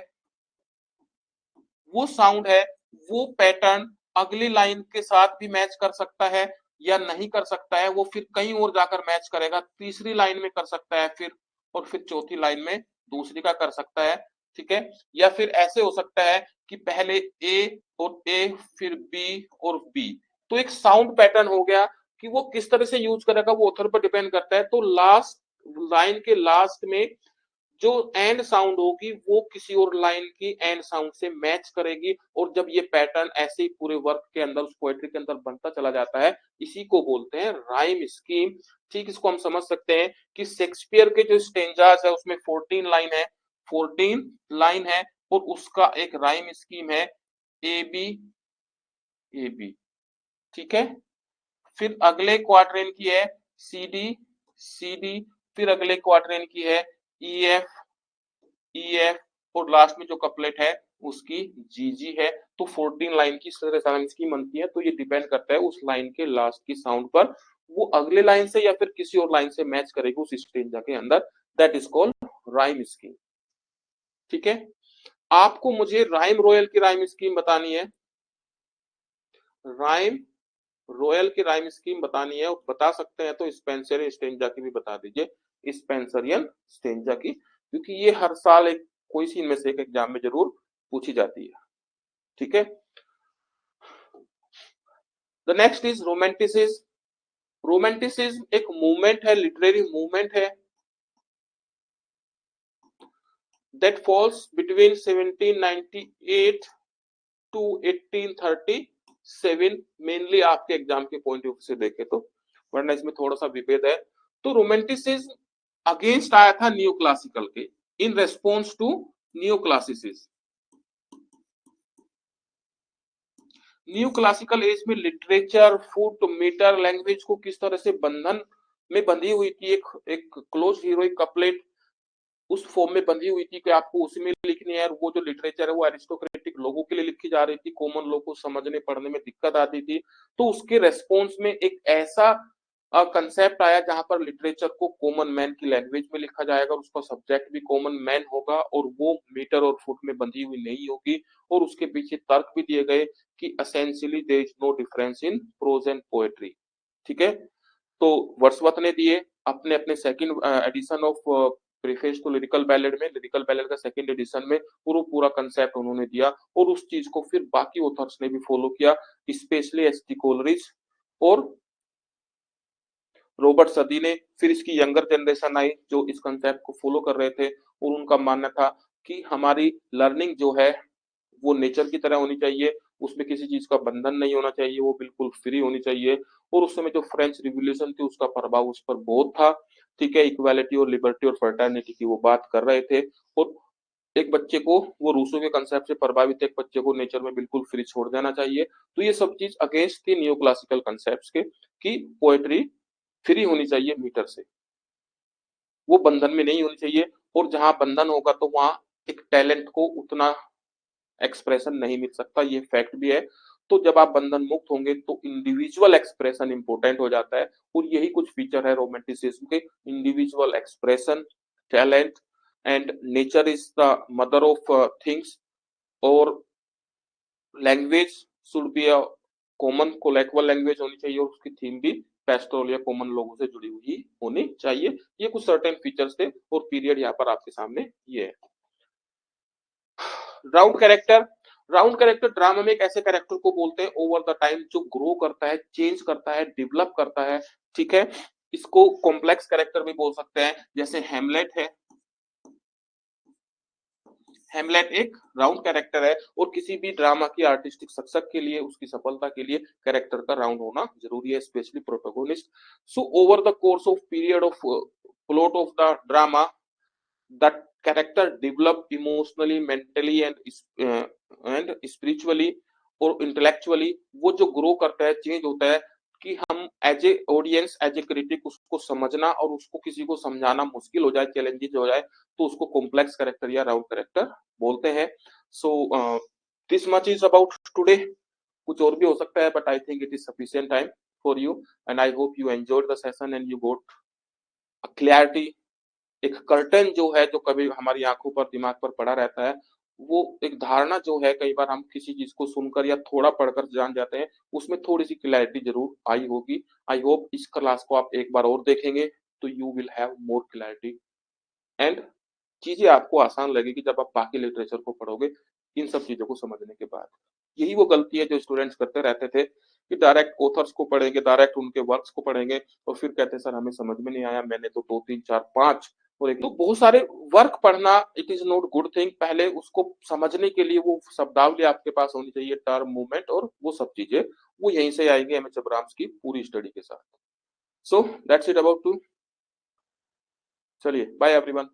वो साउंड है, वो पैटर्न अगली लाइन के साथ भी मैच कर सकता है या नहीं कर सकता है, वो फिर कहीं और जाकर मैच करेगा, तीसरी लाइन में कर सकता है फिर, और फिर चौथी लाइन में दूसरी का कर सकता है। ठीक है, या फिर ऐसे हो सकता है कि पहले ए और ए, फिर बी और बी। तो एक साउंड पैटर्न हो गया, कि वो किस तरह से यूज करेगा वो ऑथर पर डिपेंड करता है। तो लास्ट लाइन के लास्ट में जो एंड साउंड होगी वो किसी और लाइन की एंड साउंड से मैच करेगी, और जब ये पैटर्न ऐसे ही पूरे वर्क के अंदर, उस पोएट्री के अंदर बनता चला जाता है, इसी को बोलते हैं राइम स्कीम। ठीक, इसको हम समझ सकते हैं कि शेक्सपियर के जो स्टेंजास है उसमें 14 लाइन है, 14 लाइन है, और उसका एक राइम स्कीम है ए बी ए बी। ठीक है, फिर अगले क्वार्टरेन की है सी डी सी डी, फिर अगले क्वार्टरेन की है ई एफ ई एफ, और लास्ट में जो कपलेट है उसकी जी जी है। तो 14 लाइन की की बनती है, तो ये डिपेंड करता है उस लाइन के लास्ट की साउंड पर, वो अगले लाइन से या फिर किसी और लाइन से मैच करेगी उस स्टेंजा के अंदर। That is called rhyme scheme. ठीक है, आपको मुझे राइम रॉयल की राइम स्कीम बतानी है, राइम रॉयल की राइम स्कीम बतानी है, बता सकते हैं तो स्पेंसरियन स्टेंजा की भी बता दीजिए, स्पेंसरियन स्टेंजा की, क्योंकि ये हर साल एक कोई सी इनमें से एक एग्जाम में जरूर पूछी जाती है। ठीक है, the next is romanticism. Romanticism एक मूवमेंट है, लिटरेरी मूवमेंट है, that falls between 1798 to 1837, mainly आपके एग्जाम के पॉइंट ऑफ व्यू से देखे तो, वरना इसमें थोड़ा सा विभेद है। तो रोमांटिसिज्म अगेंस्ट आया था न्यू क्लासिकल के, in response to new classicism. New classical age में लिटरेचर, फुट मीटर, लैंग्वेज को किस तरह से बंधन में बंधी हुई थी, एक एक क्लोज हीरोइक कपलेट उस फॉर्म में बंधी हुई थी कि आपको उसी में लिखनी है, और वो जो लिटरेचर है वो एरिस्टोक्रेटिक लोगों के लिए लिखी जा रही थी, कॉमन लोग को समझने पढ़ने में दिक्कत आती थी। तो उसके रेस्पॉन्स में एक ऐसा कंसेप्ट आया जहां पर लिटरेचर को कॉमन मैन की लैंग्वेज में लिखा जाएगा, और उसका सब्जेक्ट भी कॉमन मैन होगा, और वो मीटर और फुट में बंधी हुई नहीं होगी। और उसके पीछे तर्क भी दिए गए कि essentially there is no difference in prose and poetry. ठीक है, तो वर्ड्सवर्थ ने दिए अपने अपने second edition of preface to lyrical ballad में, लिरिकल बैलेड का सेकंड एडिशन में पूरा पूरा कंसेप्ट उन्होंने दिया, और उस चीज को फिर बाकी ऑथर्स ने भी फॉलो किया, स्पेशली एस.टी. कोलरिज और रॉबर्ट सदी ने। फिर इसकी यंगर जनरेशन आई जो इस कंसेप्ट को फॉलो कर रहे थे, और उनका मानना था कि हमारी लर्निंग जो है वो नेचर की तरह होनी चाहिए, उसमें किसी चीज का बंधन नहीं होना चाहिए, वो बिल्कुल फ्री होनी चाहिए। और उस समय जो फ्रेंच रिवॉल्यूशन थी उसका प्रभाव उस पर बहुत था। ठीक है, इक्वालिटी और लिबर्टी और फर्टर्निटी की वो बात कर रहे थे, और एक बच्चे को, वो रूसो के कंसेप्ट से प्रभावित एक बच्चे को नेचर में बिल्कुल फ्री छोड़ देना चाहिए। तो ये सब चीज अगेंस्ट थी न्यू क्लासिकल कंसेप्ट के, कि पोएट्री फ्री होनी चाहिए मीटर से, वो बंधन में नहीं होनी चाहिए, और जहां बंधन होगा तो वहां एक टैलेंट को उतना एक्सप्रेशन नहीं मिल सकता, ये फैक्ट भी है। तो जब आप बंधन मुक्त होंगे तो इंडिविजुअल एक्सप्रेशन इंपॉर्टेंट हो जाता है, और यही कुछ फीचर है रोमांटिसिज्म के, individual expression, talent, and nature is the mother of things, और language should be a common colloquial language होनी चाहिए, और उसकी थीम भी पेस्टोरल या कॉमन लोगों से जुड़ी हुई होनी चाहिए। ये कुछ सर्टेन फीचर्स थे, और पीरियड यहाँ पर आपके सामने ये है। राउट कैरेक्टर, राउंड कैरेक्टर ड्रामा में एक ऐसे कैरेक्टर को बोलते हैं ओवर द टाइम जो ग्रो करता है, चेंज करता है, डेवलप करता है, ठीक है। इसको कॉम्प्लेक्स कैरेक्टर भी बोल सकते हैं, जैसे हेमलेट है। हेमलेट एक राउंड कैरेक्टर है और किसी भी ड्रामा की आर्टिस्टिक सक्सेस के लिए, उसकी सफलता के लिए कैरेक्टर का राउंड होना जरूरी है, specially protagonist. So over the course of period of plot of the drama that character develop emotionally, mentally and spiritually और इंटेलेक्चुअली। वो जो ग्रो करता है, चेंज होता है, कि हम as a audience, as a critic उसको समझना और उसको किसी को समझाना मुश्किल हो जाए, चैलेंजेस हो जाए, तो उसको कॉम्प्लेक्स कैरेक्टर या राउंड कैरेक्टर बोलते हैं। So this much is about today. कुछ और भी हो सकता है, but I think it is sufficient time for you, and I hope you enjoyed the session and you got a clarity. एक कर्टन जो है, जो कभी हमारी आंखों पर, दिमाग पर पड़ा रहता है, वो एक धारणा जो है, कई बार हम किसी चीज को सुनकर या थोड़ा पढ़कर जान जाते हैं, उसमें थोड़ी सी क्लैरिटी जरूर आई होगी। आई होप इस क्लास को आप एक बार और देखेंगे तो you will have more clarity, and चीजें आपको आसान लगेगी जब आप बाकी लिटरेचर को पढ़ोगे इन सब चीजों को समझने के बाद। यही वो गलती है जो स्टूडेंट्स करते रहते थे, कि डायरेक्ट ऑथर्स को पढ़ेंगे, डायरेक्ट उनके वर्क्स को पढ़ेंगे और फिर कहते सर हमें समझ में नहीं आया, मैंने तो दो तीन चार पांच और एक, तो बहुत सारे वर्क पढ़ना it is not good thing. पहले उसको समझने के लिए वो शब्दावली आपके पास होनी चाहिए, टर्म, मूवमेंट और वो सब चीजें, वो यहीं से आएंगे एमएच अब्राम्स की पूरी स्टडी के साथ। So that's it about to. चलिए बाय एवरीवन।